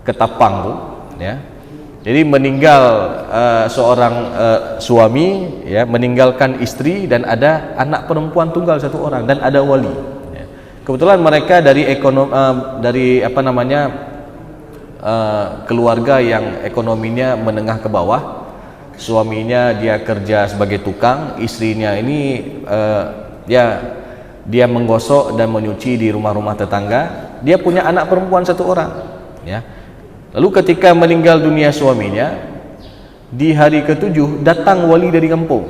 Ketapang tuh, ya. Jadi meninggal seorang suami, ya, meninggalkan istri dan ada anak perempuan tunggal satu orang dan ada wali. Kebetulan mereka dari keluarga yang ekonominya menengah ke bawah. Suaminya dia kerja sebagai tukang, istrinya ini dia menggosok dan menyuci di rumah-rumah tetangga. Dia punya anak perempuan satu orang, ya. Lalu ketika meninggal dunia suaminya, di hari ke-7 datang wali dari kampung.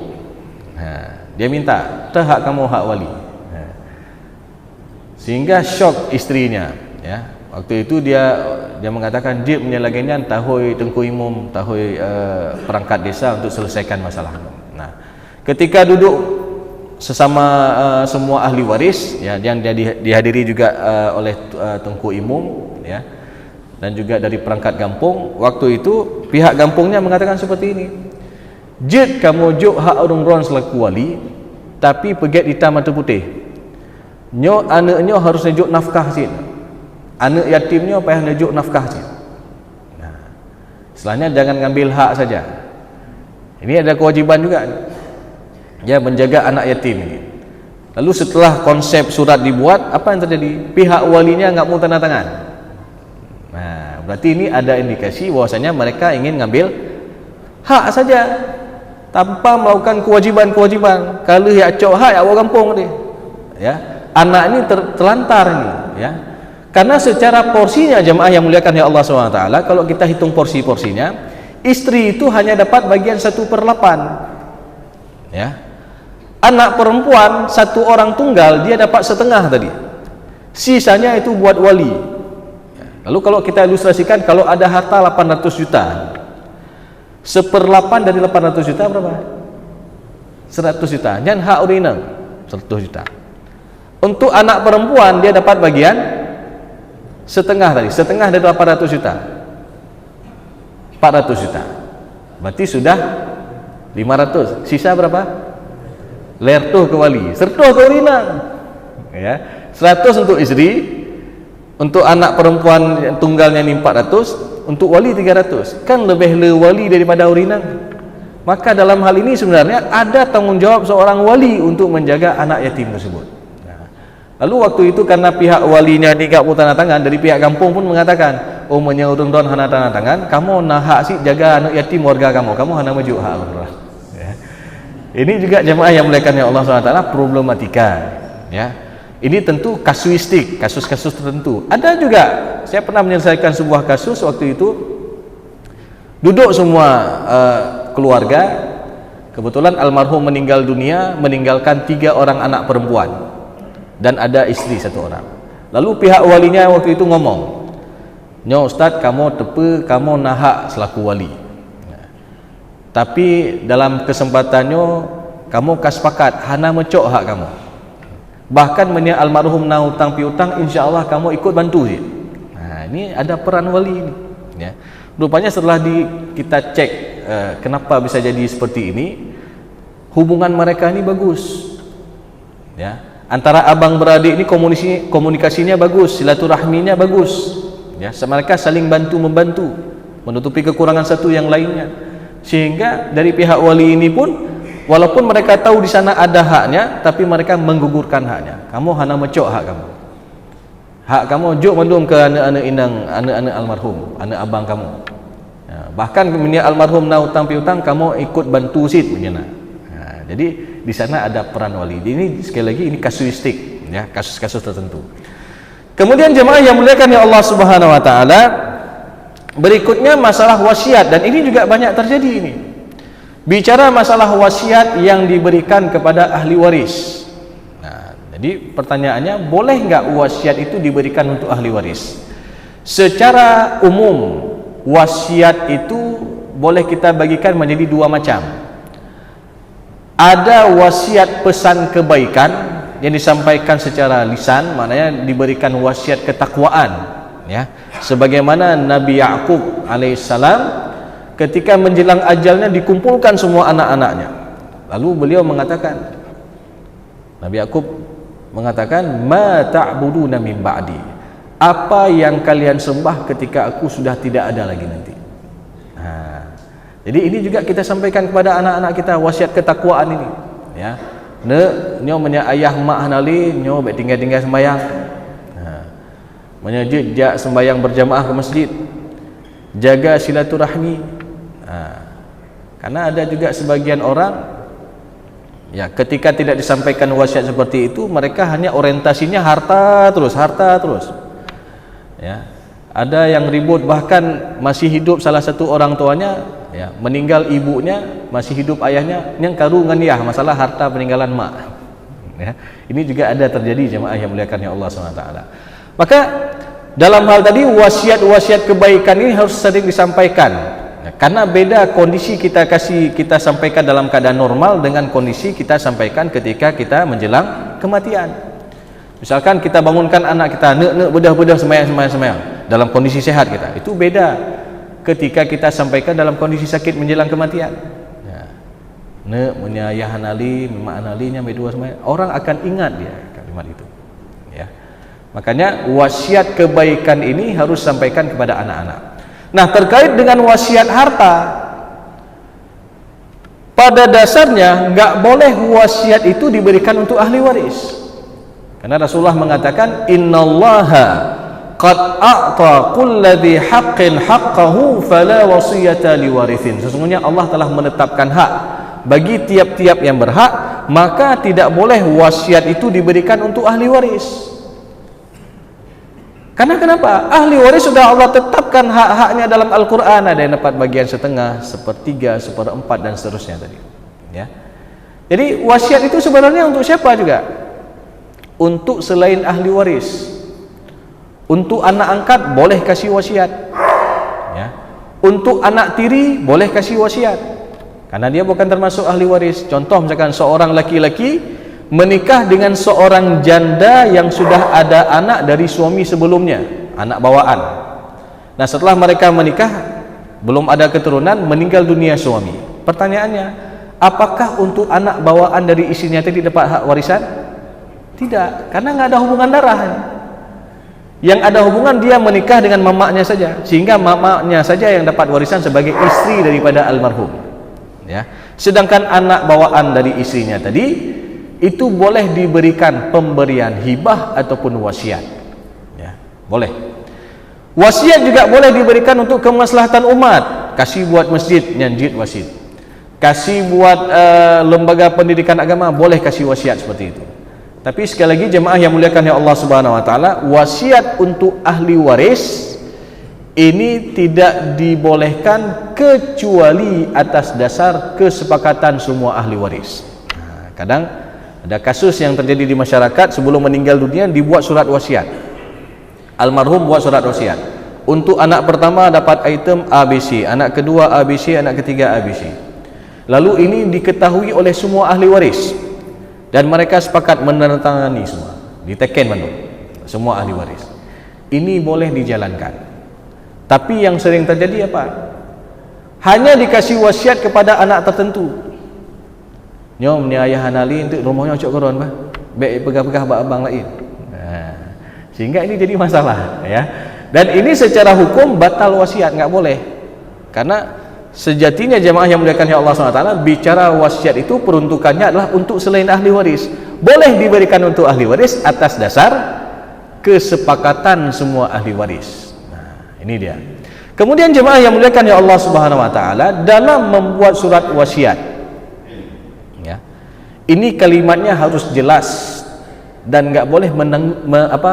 Nah, dia minta, "Teh hak kamu hak wali." Sehingga syok istrinya, ya. Waktu itu dia mengatakan dia menyelagainya tahui tengku imum, tahui perangkat desa untuk selesaikan masalah. Nah, ketika duduk sesama semua ahli waris, ya, yang dihadiri juga oleh tengku imum, ya, dan juga dari perangkat kampung, waktu itu pihak kampungnya mengatakan seperti ini, "Jid kamu juk hak urung ron selaku wali, tapi peget hitam mata putih. Nyo anaknya harus nejuk nafkah sih. Anak yatimnya payah nejuk nafkah sih. Nah, setelahnya jangan ngambil hak saja. Ini ada kewajiban juga, ya, menjaga anak yatim ini." Lalu setelah konsep surat dibuat, apa yang terjadi? Pihak walinya nggak mau tanda tangan. Nah, berarti ini ada indikasi bahwasanya mereka ingin ngambil hak saja tanpa melakukan kewajiban-kewajiban. Kalau ya cok hak ya orang kampung deh, ya. Anak ini terlantar ini, ya. Karena secara porsinya jemaah yang muliakan ya Allah SWT, kalau kita hitung porsinya, istri itu hanya dapat bagian 1/8, ya. Anak perempuan satu orang tunggal dia dapat setengah tadi, sisanya itu buat wali. Lalu kalau kita ilustrasikan, kalau ada harta 800 juta, 1/8 dari 800 juta berapa? 100 juta. Jangan hak urina 100 juta. Untuk anak perempuan dia dapat bagian setengah tadi, setengah dari 800 juta, 400 juta. Berarti sudah 500. Sisa berapa? Lertuh ke wali, sertuh ke urina, ya. 100 untuk istri, untuk anak perempuan yang tunggalnya ini 400, untuk wali 300. Kan lebih le wali daripada urina. Maka dalam hal ini sebenarnya ada tanggung jawab seorang wali untuk menjaga anak yatim tersebut. Lalu waktu itu karena pihak walinya ni gak mau tanda tangan, dari pihak kampung pun mengatakan, "Oh, menyurung don hana tanda tangan, kamu nah hak sih jaga anak yatim warga kamu hana maju hak Allah." Ya. Ini juga jemaah yang muliakan ya Allah SWT problematika, ya. Ini tentu kasuistik, kasus-kasus tertentu. Ada juga, saya pernah menyelesaikan sebuah kasus waktu itu, duduk semua keluarga, kebetulan almarhum meninggal dunia, meninggalkan 3 orang anak perempuan dan ada istri 1 orang. Lalu pihak walinya waktu itu ngomong, "Nyo Ustaz, kamu tepe, kamu nahak selaku wali. Tapi dalam kesempatannya kamu kaspakat hana mecok hak kamu. Bahkan menya almarhum na hutang piutang, insyaallah kamu ikut bantu sih." Nah, ini ada peran wali ini, ya. Rupanya setelah kita cek kenapa bisa jadi seperti ini, hubungan mereka ini bagus, ya. Antara abang beradik ini komunikasinya bagus, silaturahminya bagus, ya. Mereka saling bantu membantu, menutupi kekurangan satu yang lainnya. Sehingga dari pihak wali ini pun, walaupun mereka tahu di sana ada haknya, tapi mereka menggugurkan haknya. Kamu hana mecok hak kamu. Hak kamu juk mandum ke anak-anak inang, anak-anak almarhum, anak abang kamu. Ya, bahkan kemudian almarhum na hutang piutang, kamu ikut bantu sit begini. Jadi di sana ada peran wali. Ini sekali lagi ini kasuistik, ya, kasus-kasus tertentu. Kemudian jemaah yang muliakan ya Allah Subhanahu wa taala, berikutnya masalah wasiat, dan ini juga banyak terjadi ini. Bicara masalah wasiat yang diberikan kepada ahli waris. Nah, jadi pertanyaannya, boleh enggak wasiat itu diberikan untuk ahli waris? Secara umum, wasiat itu boleh kita bagikan menjadi dua macam. Ada wasiat pesan kebaikan yang disampaikan secara lisan, maknanya diberikan wasiat ketakwaan, ya, sebagaimana Nabi Ya'qub alaihissalam ketika menjelang ajalnya dikumpulkan semua anak-anaknya, lalu beliau mengatakan, Nabi Ya'qub mengatakan, ma ta'buduna min ba'di, apa yang kalian sembah ketika aku sudah tidak ada lagi nanti. Jadi ini juga kita sampaikan kepada anak-anak kita, wasiat ketakwaan ini, ya. Nyo menya ayah mak hanali nyo baik tinggal-tinggal sembahyang. Menyejak sembahyang berjamaah ke masjid. Jaga silaturahmi. Karena ada juga sebagian orang, ya, ketika tidak disampaikan wasiat seperti itu, mereka hanya orientasinya harta terus. Ya. Ada yang ribut, bahkan masih hidup salah satu orang tuanya, ya, meninggal ibunya, masih hidup ayahnya, yang karungan ya masalah harta peninggalan mak. Ya, ini juga ada terjadi jemaah yang muliakan ya Allah SWT. Maka dalam hal tadi wasiat-wasiat kebaikan ini harus sering disampaikan, ya, karena beda kondisi kita sampaikan dalam keadaan normal dengan kondisi kita sampaikan ketika kita menjelang kematian. Misalkan kita bangunkan anak kita, nek bedah sembahyang dalam kondisi sehat kita, itu beda ketika kita sampaikan dalam kondisi sakit menjelang kematian. Ya. Nek menyayahan ali, memang analinya medua sembahyang, orang akan ingat dia kalimat itu. Ya. Makanya wasiat kebaikan ini harus sampaikan kepada anak-anak. Nah, terkait dengan wasiat harta, pada dasarnya enggak boleh wasiat itu diberikan untuk ahli waris. Karena Rasulullah mengatakan, innallaha qad a'ta kulladhi haqqin haqqahu fala wasiyata liwarithin. Sesungguhnya Allah telah menetapkan hak bagi tiap-tiap yang berhak, maka tidak boleh wasiat itu diberikan untuk ahli waris. Karena kenapa? Ahli waris sudah Allah tetapkan hak-haknya dalam Al-Quran. Ada yang dapat bagian setengah, sepertiga, seperempat, dan seterusnya tadi. Ya. Jadi wasiat itu sebenarnya untuk siapa juga? Untuk selain ahli waris. Untuk anak angkat boleh kasih wasiat, ya. Untuk anak tiri boleh kasih wasiat, karena dia bukan termasuk ahli waris. Contoh misalkan seorang laki-laki menikah dengan seorang janda yang sudah ada anak dari suami sebelumnya, anak bawaan. Nah, setelah mereka menikah belum ada keturunan, meninggal dunia suami. Pertanyaannya, apakah untuk anak bawaan dari istrinya tadi dapat hak warisan? Tidak, karena nggak ada hubungan darah. Yang ada hubungan dia menikah dengan mamaknya saja, sehingga mamaknya saja yang dapat warisan sebagai istri daripada almarhum. Ya. Sedangkan anak bawaan dari istrinya tadi itu boleh diberikan pemberian hibah ataupun wasiat. Ya, boleh. Wasiat juga boleh diberikan untuk kemaslahatan umat. Kasih buat masjid, nyanjit wasiat. Kasih buat lembaga pendidikan agama, boleh kasih wasiat seperti itu. Tapi sekali lagi jemaah yang muliakan ya Allah Subhanahu wa taala, wasiat untuk ahli waris ini tidak dibolehkan kecuali atas dasar kesepakatan semua ahli waris. Nah, kadang ada kasus yang terjadi di masyarakat, sebelum meninggal dunia dibuat surat wasiat. Almarhum buat surat wasiat. Untuk anak pertama dapat item ABC, anak kedua ABC, anak ketiga ABC. Lalu ini diketahui oleh semua ahli waris. Dan mereka sepakat menandatangani semua, diteken manduk semua ahli waris. Ini boleh dijalankan. Tapi yang sering terjadi apa? Hanya dikasih wasiat kepada anak tertentu. Nyom ni ayah hanali untuk rumahnya cok koron bah. Baik pegah-pegah abang lain. Sehingga ini jadi masalah, ya. Dan ini secara hukum batal wasiat, enggak boleh. Karena sejatinya jemaah yang muliakan Allah SWT, bicara wasiat itu peruntukannya adalah untuk selain ahli waris. Boleh diberikan untuk ahli waris atas dasar kesepakatan semua ahli waris. Nah, ini dia. Kemudian jemaah yang muliakan Allah Subhanahu wa taala, dalam membuat surat wasiat, ya, ini kalimatnya harus jelas dan enggak boleh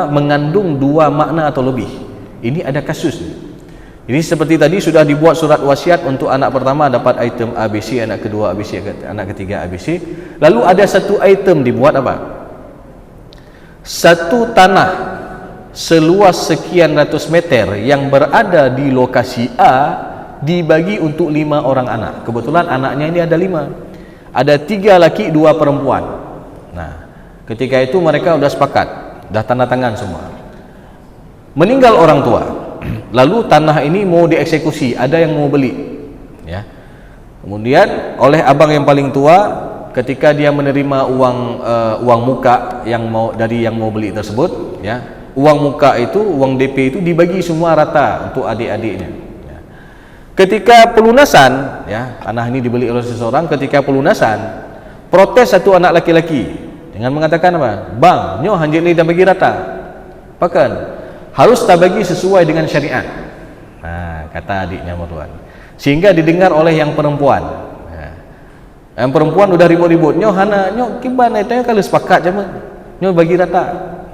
mengandung dua makna atau lebih. Ini ada kasus. Ini seperti tadi sudah dibuat surat wasiat untuk anak pertama dapat item ABC, anak kedua ABC, anak ketiga ABC. Lalu ada satu item dibuat apa? Satu tanah seluas sekian ratus meter yang berada di lokasi A dibagi untuk 5 orang anak. Kebetulan anaknya ini ada 5. Ada 3 laki 2 perempuan. Nah, ketika itu mereka sudah sepakat, dah tanda tangan semua. Meninggal orang tua, lalu tanah ini mau dieksekusi, ada yang mau beli, ya. Kemudian oleh abang yang paling tua, ketika dia menerima uang muka yang mau beli tersebut, ya, uang muka itu, uang DP itu dibagi semua rata untuk adik-adiknya, ya. Ketika pelunasan, ya, tanah ini dibeli oleh seseorang. Ketika pelunasan, protes satu anak laki-laki dengan mengatakan apa? Bang, nyo hanjit ni dah bagi rata, pakan harus tak bagi sesuai dengan syariat. Nah, kata adiknya mertuan. Sehingga didengar oleh yang perempuan. Nah, yang perempuan udah ribut-ribut. Nyo hana, nyo kiban itu kalau sepakat je mah. Nyo bagi rata.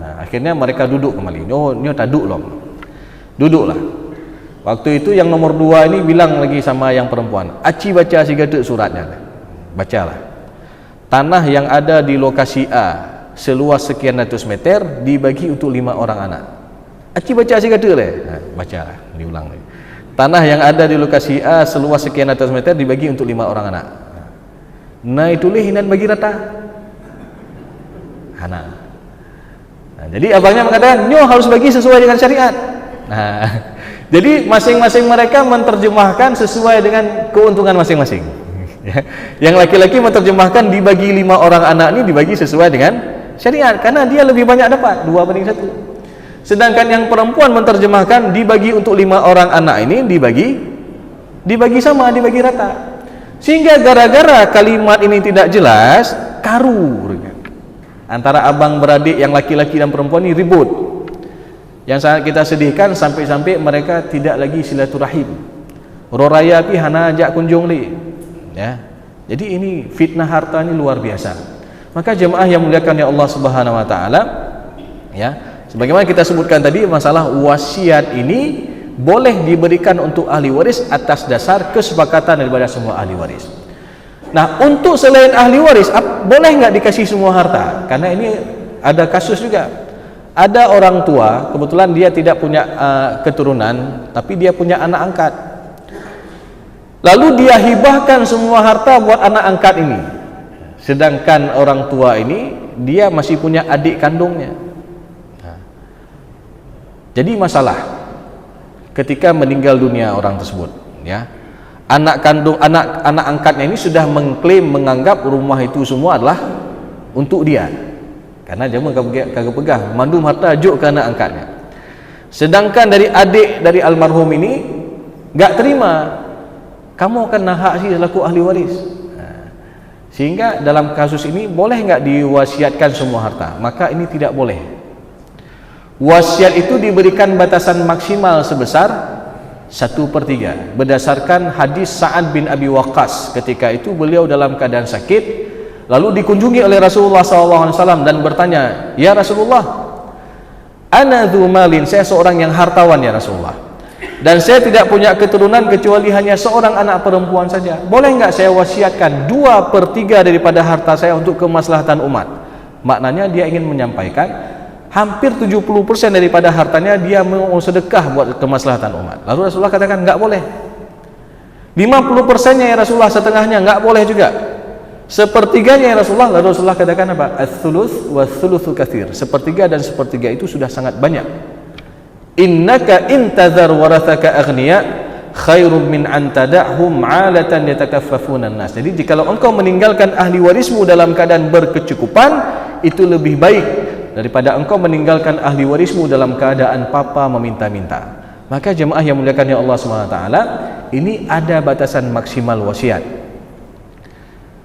Nah, akhirnya mereka duduk kembali. Nyo taduk loh. Duduklah. Waktu itu yang nomor 2 ini bilang lagi sama yang perempuan, "Aci baca si gadek suratnya." Bacalah. Tanah yang ada di lokasi A seluas sekian ratus meter dibagi untuk 5 orang anak. Aci baca si kata le. Bacalah, diulang lagi. Tanah yang ada di lokasi A seluas sekian ratus meter dibagi untuk 5 orang anak. Nah, itulah hinan bagi rata. Hana. Nah, jadi abangnya mengatakan, "Nyo harus bagi sesuai dengan syariat." Nah, jadi masing-masing mereka menerjemahkan sesuai dengan keuntungan masing-masing. Yang laki-laki menerjemahkan dibagi 5 orang anak ini dibagi sesuai dengan syariat, karena dia lebih banyak dapat 2 banding 1. Sedangkan yang perempuan menerjemahkan dibagi untuk 5 orang anak ini dibagi sama, dibagi rata. Sehingga gara-gara kalimat ini tidak jelas, karu antara abang beradik yang laki-laki dan perempuan ini ribut. Yang sangat kita sedihkan, sampai-sampai mereka tidak lagi silaturahim. Roraya pi hana ajak kunjung li. Ya. Jadi ini fitnah harta ini luar biasa. Maka jemaah yang muliakan ya Allah Subhanahu wa taala, ya, sebagaimana kita sebutkan tadi, masalah wasiat ini boleh diberikan untuk ahli waris atas dasar kesepakatan daripada semua ahli waris. Nah, untuk selain ahli waris, boleh nggak dikasih semua harta? Karena ini ada kasus juga. Ada orang tua, kebetulan dia tidak punya keturunan, tapi dia punya anak angkat. Lalu dia hibahkan semua harta buat anak angkat ini. Sedangkan orang tua ini, dia masih punya adik kandungnya. Jadi masalah ketika meninggal dunia orang tersebut, ya, anak angkatnya ini sudah mengklaim, menganggap rumah itu semua adalah untuk dia, karena dia kagak pegang mandum harta juk ke anak angkatnya. Sedangkan dari adik dari almarhum ini gak terima, kamu akan nahak sih selaku ahli waris. Sehingga dalam kasus ini boleh nggak diwasiatkan semua harta? Maka ini tidak boleh. Wasiat itu diberikan batasan maksimal sebesar 1/3 berdasarkan hadis Sa'ad bin Abi Waqqas. Ketika itu beliau dalam keadaan sakit, lalu dikunjungi oleh Rasulullah SAW dan bertanya, "Ya Rasulullah, ana dzu malin, saya seorang yang hartawan ya Rasulullah, dan saya tidak punya keturunan kecuali hanya seorang anak perempuan saja. Boleh enggak saya wasiatkan 2/3 daripada harta saya untuk kemaslahatan umat?" Maknanya dia ingin menyampaikan hampir 70% daripada hartanya dia mau sedekah buat kemaslahatan umat. Lalu Rasulullah katakan enggak boleh. 50%-nya ya Rasulullah, setengahnya enggak boleh juga. 1/3-nya ya Rasulullah. Lalu Rasulullah katakan apa? Ats-tsuluts wa ats-tsulutsu katsir. 1/3 dan 1/3 itu sudah sangat banyak. Innaka intadzar warathaka aghniya khairum min an tada'hum 'alatan yatakaffafuna an-nas. Jadi jikalau engkau meninggalkan ahli warismu dalam keadaan berkecukupan, itu lebih baik daripada engkau meninggalkan ahli warismu dalam keadaan papa meminta-minta. Maka jemaah yang muliakan ya Allah Subhanahu wa taala, ini ada batasan maksimal wasiat.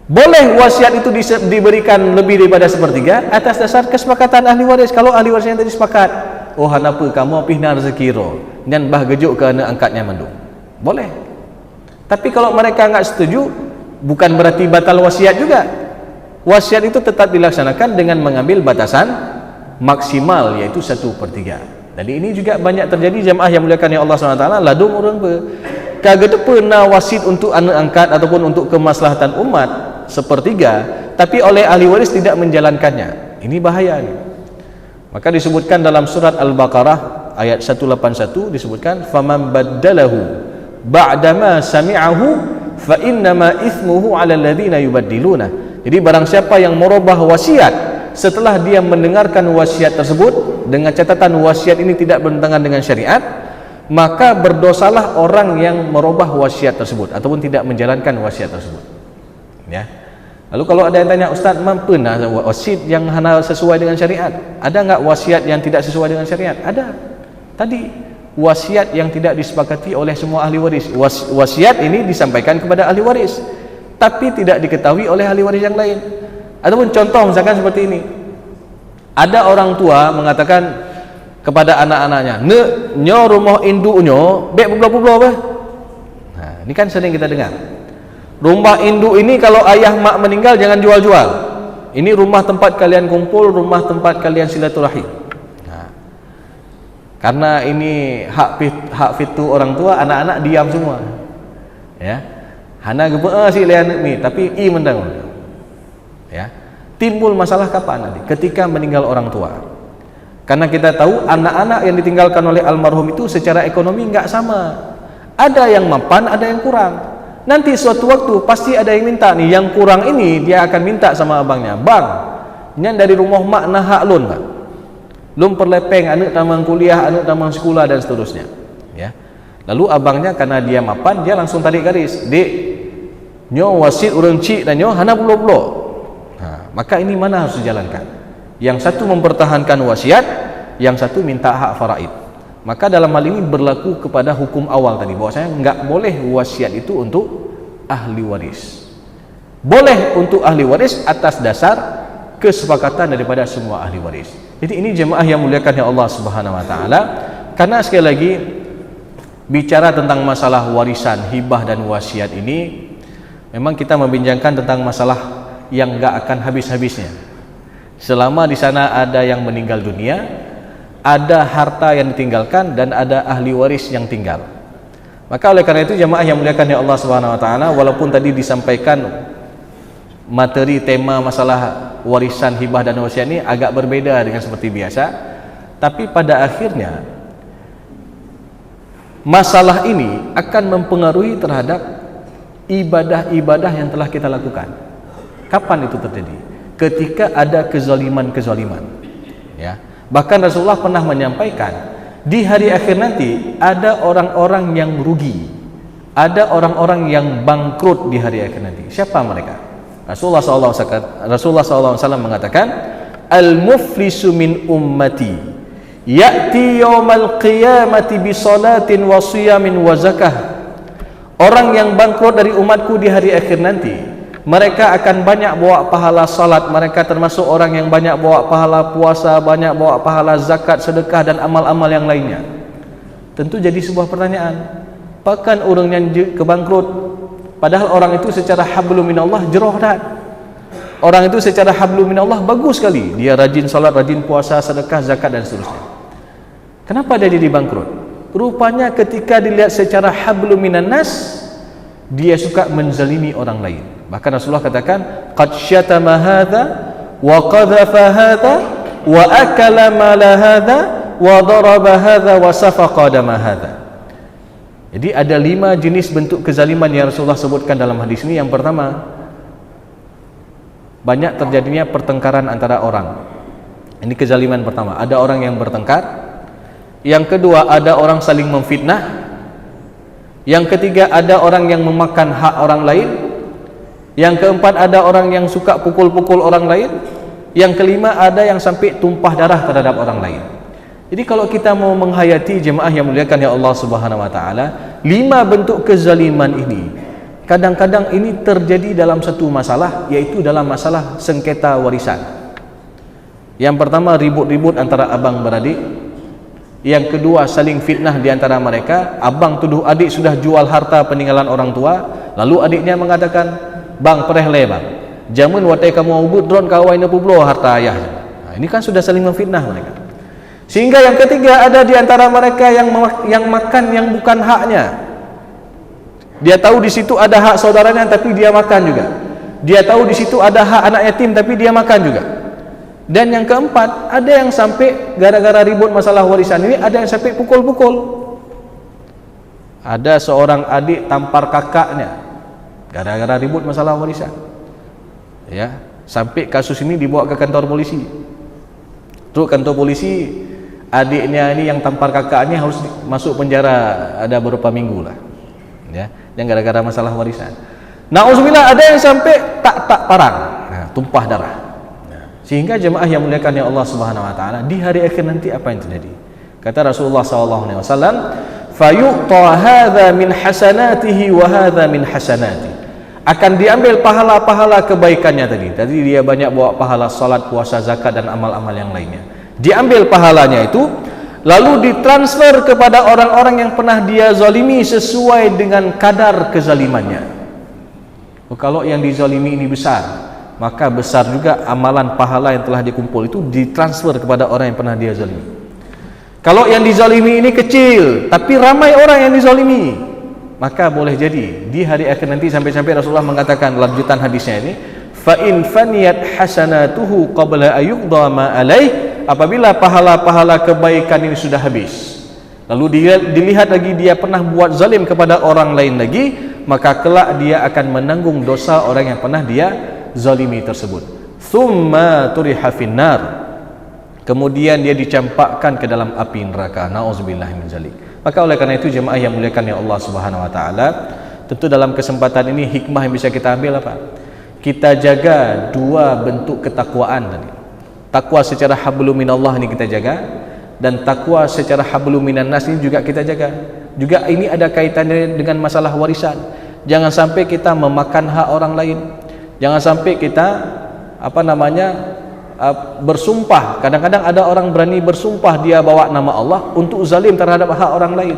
Boleh wasiat itu diberikan lebih daripada sepertiga atas dasar kesepakatan ahli waris. Kalau ahli warisnya tadi sepakat, oh hanapa kamu pihna rezeki ro dan bah gejuk ke anak angkatnya mandung, boleh. Tapi kalau mereka enggak setuju, bukan berarti batal wasiat juga. Wasiat itu tetap dilaksanakan dengan mengambil batasan maksimal, yaitu 1/3. Jadi ini juga banyak terjadi jamaah yang muliakan ya Allah SWT. Ladung orang kagak pernah wasit untuk anak angkat ataupun untuk kemaslahatan umat 1/3, tapi oleh ahli waris tidak menjalankannya. Ini bahaya nih. Maka disebutkan dalam surat Al-Baqarah ayat 181 disebutkan faman baddalahu ba'dama sami'ahu fa innama ithmuhu 'alal ladzina yubaddiluna. Jadi barang siapa yang merubah wasiat setelah dia mendengarkan wasiat tersebut dengan catatan wasiat ini tidak bertentangan dengan syariat, maka berdosalah orang yang merubah wasiat tersebut ataupun tidak menjalankan wasiat tersebut. Ya. Lalu kalau ada yang tanya, Ustaz, pernah wasiat yang hana sesuai dengan syariat? Ada enggak wasiat yang tidak sesuai dengan syariat? Ada. Tadi wasiat yang tidak disepakati oleh semua ahli waris. Wasiat ini disampaikan kepada ahli waris, tapi tidak diketahui oleh ahli waris yang lain. Ataupun contoh misalkan seperti ini, ada orang tua mengatakan kepada anak-anaknya, nyo rumah induknya bek bublo-bublo apa? Nah, ini kan sering kita dengar. Rumah induk ini kalau ayah mak meninggal jangan jual-jual. Ini rumah tempat kalian kumpul, rumah tempat kalian silaturahim. Nah, karena ini hak fitu orang tua, anak-anak diam semua. Ya. Hana gebe si lian ni, tapi i mendang. Ya. Timbul masalah kapan nanti? Ketika meninggal orang tua. Karena kita tahu anak-anak yang ditinggalkan oleh almarhum itu secara ekonomi enggak sama. Ada yang mapan, ada yang kurang. Nanti suatu waktu pasti ada yang minta nih, yang kurang ini dia akan minta sama abangnya, bang, ini dari rumah mak nah hak lun, Pak. Lun perlepeng, anak tamang kuliah, anak tamang sekolah dan seterusnya. Ya. Lalu abangnya karena dia mapan, dia langsung tarik garis, dek, nyo wasit urang cik dan nyo hana pulo-pulo. Nah, maka ini mana harus dijalankan? Yang satu mempertahankan wasiat, yang satu minta hak faraid. Maka dalam hal ini berlaku kepada hukum awal tadi, bahwasanya enggak boleh wasiat itu untuk ahli waris. Boleh untuk ahli waris atas dasar kesepakatan daripada semua ahli waris. Jadi ini jemaah yang muliakan ya Allah Subhanahu wa taala, karena sekali lagi bicara tentang masalah warisan, hibah dan wasiat ini memang kita membincangkan tentang masalah yang enggak akan habis-habisnya. Selama di sana ada yang meninggal dunia, ada harta yang ditinggalkan dan ada ahli waris yang tinggal. Maka oleh karena itu jemaah yang muliakan ya Allah Subhanahu wa taala, walaupun tadi disampaikan materi tema masalah warisan, hibah dan wasiat ini agak berbeda dengan seperti biasa, tapi pada akhirnya masalah ini akan mempengaruhi terhadap ibadah-ibadah yang telah kita lakukan. Kapan itu terjadi? Ketika ada kezaliman-kezaliman. Ya. Bahkan Rasulullah pernah menyampaikan, di hari akhir nanti ada orang-orang yang rugi, ada orang-orang yang bangkrut di hari akhir nanti. Siapa mereka? Rasulullah SAW mengatakan, al-muflisu min ummati ya'ti yawmal qiyamati bi salatin wa siyamin wa zakah. Orang yang bangkrut dari umatku di hari akhir nanti, mereka akan banyak bawa pahala salat, mereka termasuk orang yang banyak bawa pahala puasa, banyak bawa pahala zakat, sedekah dan amal-amal yang lainnya. Tentu jadi sebuah pertanyaan, bahkan orang yang kebangkrut, padahal orang itu secara hablum minallah jeroh dah. Orang itu secara hablum minallah bagus sekali, dia rajin salat, rajin puasa, sedekah, zakat dan seterusnya. Kenapa dia jadi bangkrut? Rupanya ketika dilihat secara hablum minan nas, dia suka menzalimi orang lain. Bahkan Rasulullah katakan, qad syatama hadza wa qadhafa hadza wa akala mala hadza wa daraba hadza wa safaqa dama hadza. Jadi ada 5 jenis bentuk kezaliman yang Rasulullah sebutkan dalam hadis ini. Yang pertama, banyak terjadinya pertengkaran antara orang. Ini kezaliman pertama, ada orang yang bertengkar. Yang kedua, ada orang saling memfitnah. Yang ketiga, ada orang yang memakan hak orang lain. Yang keempat, ada orang yang suka pukul-pukul orang lain. Yang kelima, ada yang sampai tumpah darah terhadap orang lain. Jadi kalau kita mau menghayati jemaah yang muliakan ya Allah Subhanahu wa taala, 5 bentuk kezaliman ini kadang-kadang ini terjadi dalam satu masalah, yaitu dalam masalah sengketa warisan. Yang pertama, ribut-ribut antara abang beradik. Yang kedua, saling fitnah di antara mereka. Abang tuduh adik sudah jual harta peninggalan orang tua, lalu adiknya mengatakan, "Bang, pereh bang, jamun watai kamu ubud dron kawai na publo harta ayah." Nah, ini kan sudah saling memfitnah mereka. Sehingga yang ketiga, ada di antara mereka yang makan yang bukan haknya. Dia tahu di situ ada hak saudaranya, tapi dia makan juga. Dia tahu di situ ada hak anak yatim, tapi dia makan juga. Dan yang keempat, ada yang sampai gara-gara ribut masalah warisan ini, ada yang sampai pukul-pukul. Ada seorang adik tampar kakaknya gara-gara ribut masalah warisan. Ya, sampai kasus ini dibawa ke kantor polisi. Terus kantor polisi, adiknya ini yang tampar kakaknya harus masuk penjara ada beberapa minggu lah. Ya, yang gara-gara masalah warisan. Nauzubillah, ada yang sampai tak parang, tumpah darah. Sehingga jemaah yang muliakan ya Allah Subhanahu wa taala, di hari akhir nanti apa yang terjadi? Kata Rasulullah sallallahu alaihi wasallam, "Fayu'ta hadza min hasanatihi wa hadza min hasanati." Akan diambil pahala-pahala kebaikannya tadi. Tadi dia banyak bawa pahala salat, puasa, zakat dan amal-amal yang lainnya. Diambil pahalanya itu, lalu ditransfer kepada orang-orang yang pernah dia zalimi sesuai dengan kadar kezalimannya. Kalau yang dizalimi ini besar, maka besar juga amalan pahala yang telah dikumpul itu ditransfer kepada orang yang pernah dia zalimi. Kalau yang dizalimi ini kecil, tapi ramai orang yang dizalimi, maka boleh jadi di hari akhir nanti sampai-sampai Rasulullah mengatakan lanjutan hadisnya ini, fa in faniyat hasanatuhu qabla ayuqda ma alaih, apabila pahala-pahala kebaikan ini sudah habis, lalu dilihat lagi dia pernah buat zalim kepada orang lain lagi, maka kelak dia akan menanggung dosa orang yang pernah dia zalimi tersebut. Thumma turiha finnar, kemudian dia dicampakkan ke dalam api neraka. Nauzubillahi min zalik. Maka oleh karena itu jemaah yang muliakan ya Allah Subhanahu wa taala, tentu dalam kesempatan ini hikmah yang bisa kita ambil apa? Kita jaga 2 bentuk ketakwaan tadi. Takwa secara hablum minallah ini kita jaga, dan takwa secara hablum minan nas ini juga kita jaga. Juga ini ada kaitannya dengan masalah warisan. Jangan sampai kita memakan hak orang lain. Jangan sampai kita bersumpah. Kadang-kadang ada orang berani bersumpah dia bawa nama Allah untuk zalim terhadap hak orang lain.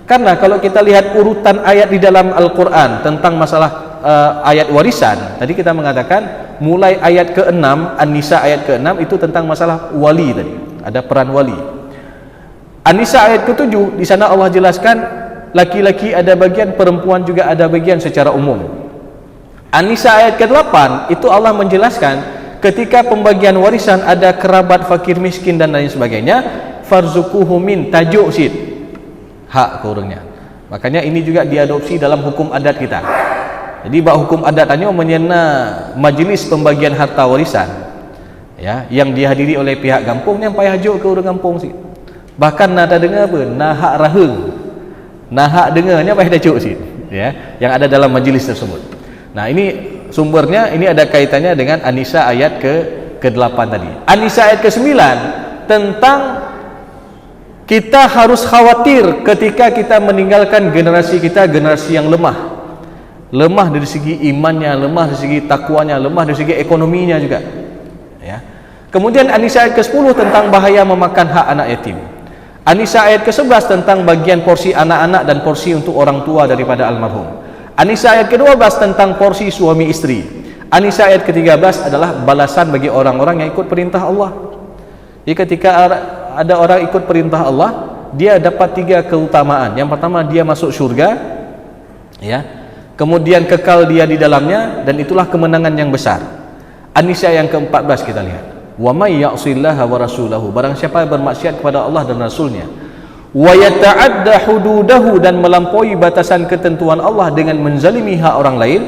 Karena kalau kita lihat urutan ayat di dalam Al-Quran tentang masalah ayat warisan, tadi kita mengatakan mulai ayat ke-6, An-Nisa ayat ke-6 itu tentang masalah wali tadi, ada peran wali. An-Nisa ayat ke-7 di sana Allah jelaskan laki-laki ada bagian, perempuan juga ada bagian secara umum. An-Nisa ayat ke-8 itu Allah menjelaskan ketika pembagian warisan ada kerabat, fakir, miskin dan lain sebagainya, farzuquhu min, tajuk sid hak kurangnya. Makanya ini juga diadopsi dalam hukum adat kita. Jadi bab hukum adat hanya menyena majlis pembagian harta warisan, ya, yang dihadiri oleh pihak kampung yang payah juk ke orang kampung sid. Bahkan nada dengar apa? Nahak raheng. Nahak dengarnya payah tajuk sid, ya, yang ada dalam majlis tersebut. Nah, ini sumbernya, ini ada kaitannya dengan An-Nisa ayat ke-8 tadi. An-Nisa ayat ke-9 tentang kita harus khawatir ketika kita meninggalkan generasi kita, generasi yang lemah. Lemah dari segi imannya, lemah dari segi takwanya, lemah dari segi ekonominya juga. Ya. Kemudian An-Nisa ayat ke-10 tentang bahaya memakan hak anak yatim. An-Nisa ayat ke-11 tentang bagian porsi anak-anak dan porsi untuk orang tua daripada almarhum. An-Nisa ayat ke-12 tentang porsi suami istri. An-Nisa ayat ke-13 adalah balasan bagi orang-orang yang ikut perintah Allah. Jadi ketika ada orang ikut perintah Allah, dia dapat 3 keutamaan. Yang pertama, dia masuk syurga, ya. Kemudian kekal dia di dalamnya, dan itulah kemenangan yang besar. An-Nisa yang ke-14 kita lihat. Wa may ya'sillaha wa rasulahu, barang siapa yang bermaksiat kepada Allah dan Rasulnya, wa yata'adda hududahu, dan melampaui batasan ketentuan Allah dengan menzalimi hak orang lain,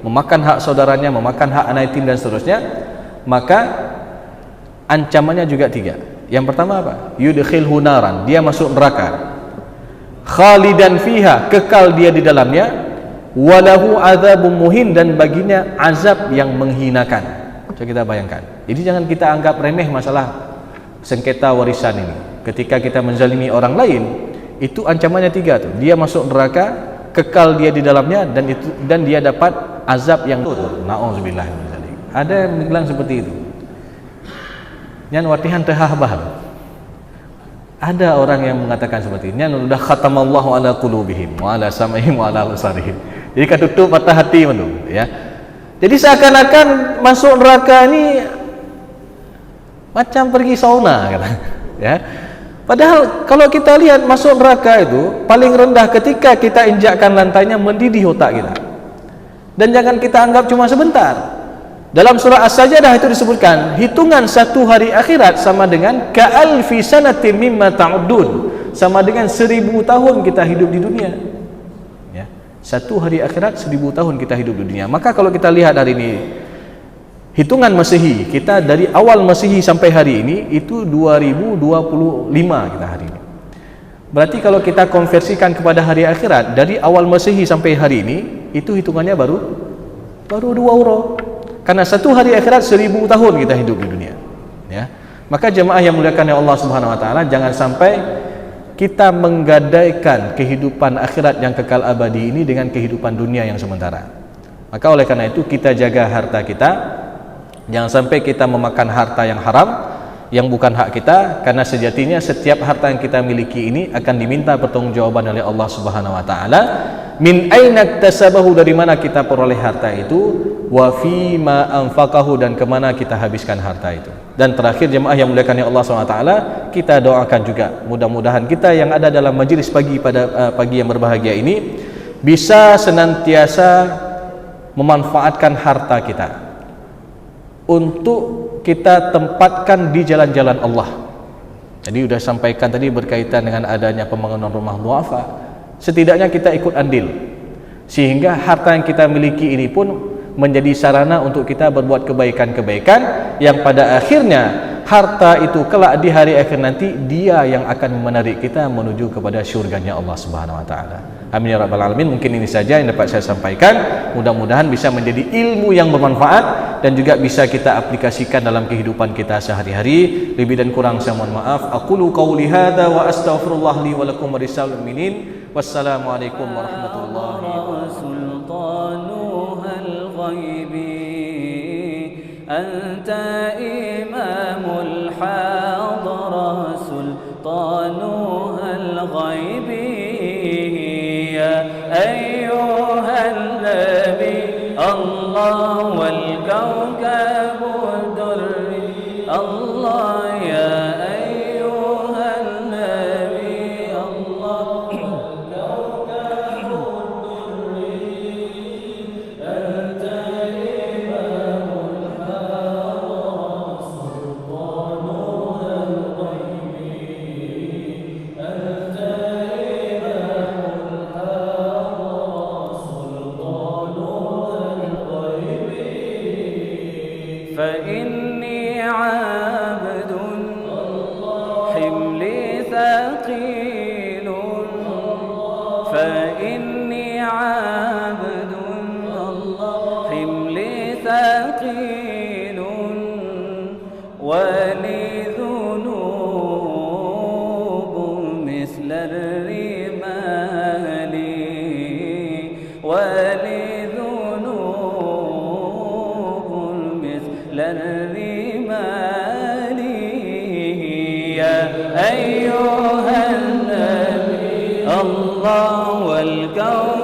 memakan hak saudaranya, memakan hak anak yatim dan seterusnya, maka ancamannya juga 3. Yang pertama apa? Yudkhilhu naran, dia masuk neraka. Khalidan fiha, kekal dia di dalamnya. Walahu adzabun muhin, dan baginya azab yang menghinakan. Coba kita bayangkan. Jadi jangan kita anggap remeh masalah sengketa warisan ini. ketika kita menzalimi orang lain, itu ancamannya 3 tuh. Dia masuk neraka, kekal dia di dalamnya, dan dia dapat azab yang na'udzubillah min dzalik. Ada yang bilang seperti itu. Nyan watihan tehah-bah. Ada orang yang mengatakan seperti ini. Nyan udah khatamallahu ala qulubihim wa ala sam'ihim wa ala absarihim. Jadi kan tutup mata hati menurut, ya. Jadi seakan-akan masuk neraka ini macam pergi sauna, kata, ya. Padahal kalau kita lihat masuk neraka itu paling rendah ketika kita injakkan lantainya mendidih otak kita. Dan jangan kita anggap cuma sebentar. Dalam surah As-Sajdah itu disebutkan hitungan 1 hari akhirat sama dengan ka'alfi sanatin mimma ta'uddun, sama dengan 1000 tahun kita hidup di dunia, ya. 1 hari akhirat 1000 tahun kita hidup di dunia. Maka kalau kita lihat hari ini hitungan Masehi kita dari awal Masehi sampai hari ini itu 2025 kita hari ini. Berarti kalau kita konversikan kepada hari akhirat dari awal Masehi sampai hari ini itu hitungannya baru 2 euro. Karena 1 hari akhirat 1000 tahun kita hidup di dunia, ya. Maka jemaah yang muliakan ya Allah Subhanahu wa taala, jangan sampai kita menggadaikan kehidupan akhirat yang kekal abadi ini dengan kehidupan dunia yang sementara. Maka oleh karena itu kita jaga harta kita. Jangan sampai kita memakan harta yang haram, yang bukan hak kita, karena sejatinya setiap harta yang kita miliki ini akan diminta pertanggungjawaban oleh Allah Subhanahu wa taala. Min aina iktasabahu, dari mana kita peroleh harta itu, wa fi ma anfaqahu, dan kemana kita habiskan harta itu. Dan terakhir jemaah yang muliakan Allah SWT, kita doakan juga mudah-mudahan kita yang ada dalam majlis pagi pada pagi yang berbahagia ini bisa senantiasa memanfaatkan harta kita untuk kita tempatkan di jalan-jalan Allah. Jadi sudah sampaikan tadi berkaitan dengan adanya pembangunan rumah duafa. Setidaknya kita ikut andil, sehingga harta yang kita miliki ini pun menjadi sarana untuk kita berbuat kebaikan-kebaikan yang pada akhirnya harta itu kelak di hari akhir nanti dia yang akan menarik kita menuju kepada syurganya Allah Subhanahu wa taala. Amin ya rabbal alamin. Mungkin ini saja yang dapat saya sampaikan. Mudah-mudahan bisa menjadi ilmu yang bermanfaat dan juga bisa kita aplikasikan dalam kehidupan kita sehari-hari. Lebih dan kurang saya mohon maaf. Aqulu qauli hadza wa astaghfirullah li wa lakum wa lisal mu'minin. Wassalamualaikum warahmatullahi wabarakatuh. Anta imamul hadara sultanuhal ghaibi, ya ayyuhan nabi Allah wal kawkabud durri Allah, ya ayyuhan nabi Allah wal kawkabud durri, anta imamul hadara sultanuhal ghaibi, anta imamul hadara sultanuhal ghaibi, fa inni abdun حملي ثقيل، فإني عبد الله حملي ثقيل، ولي ذنوب مثل الرمال، ولي ذنوب مثل الرمال، يا أيها النبي الله والكون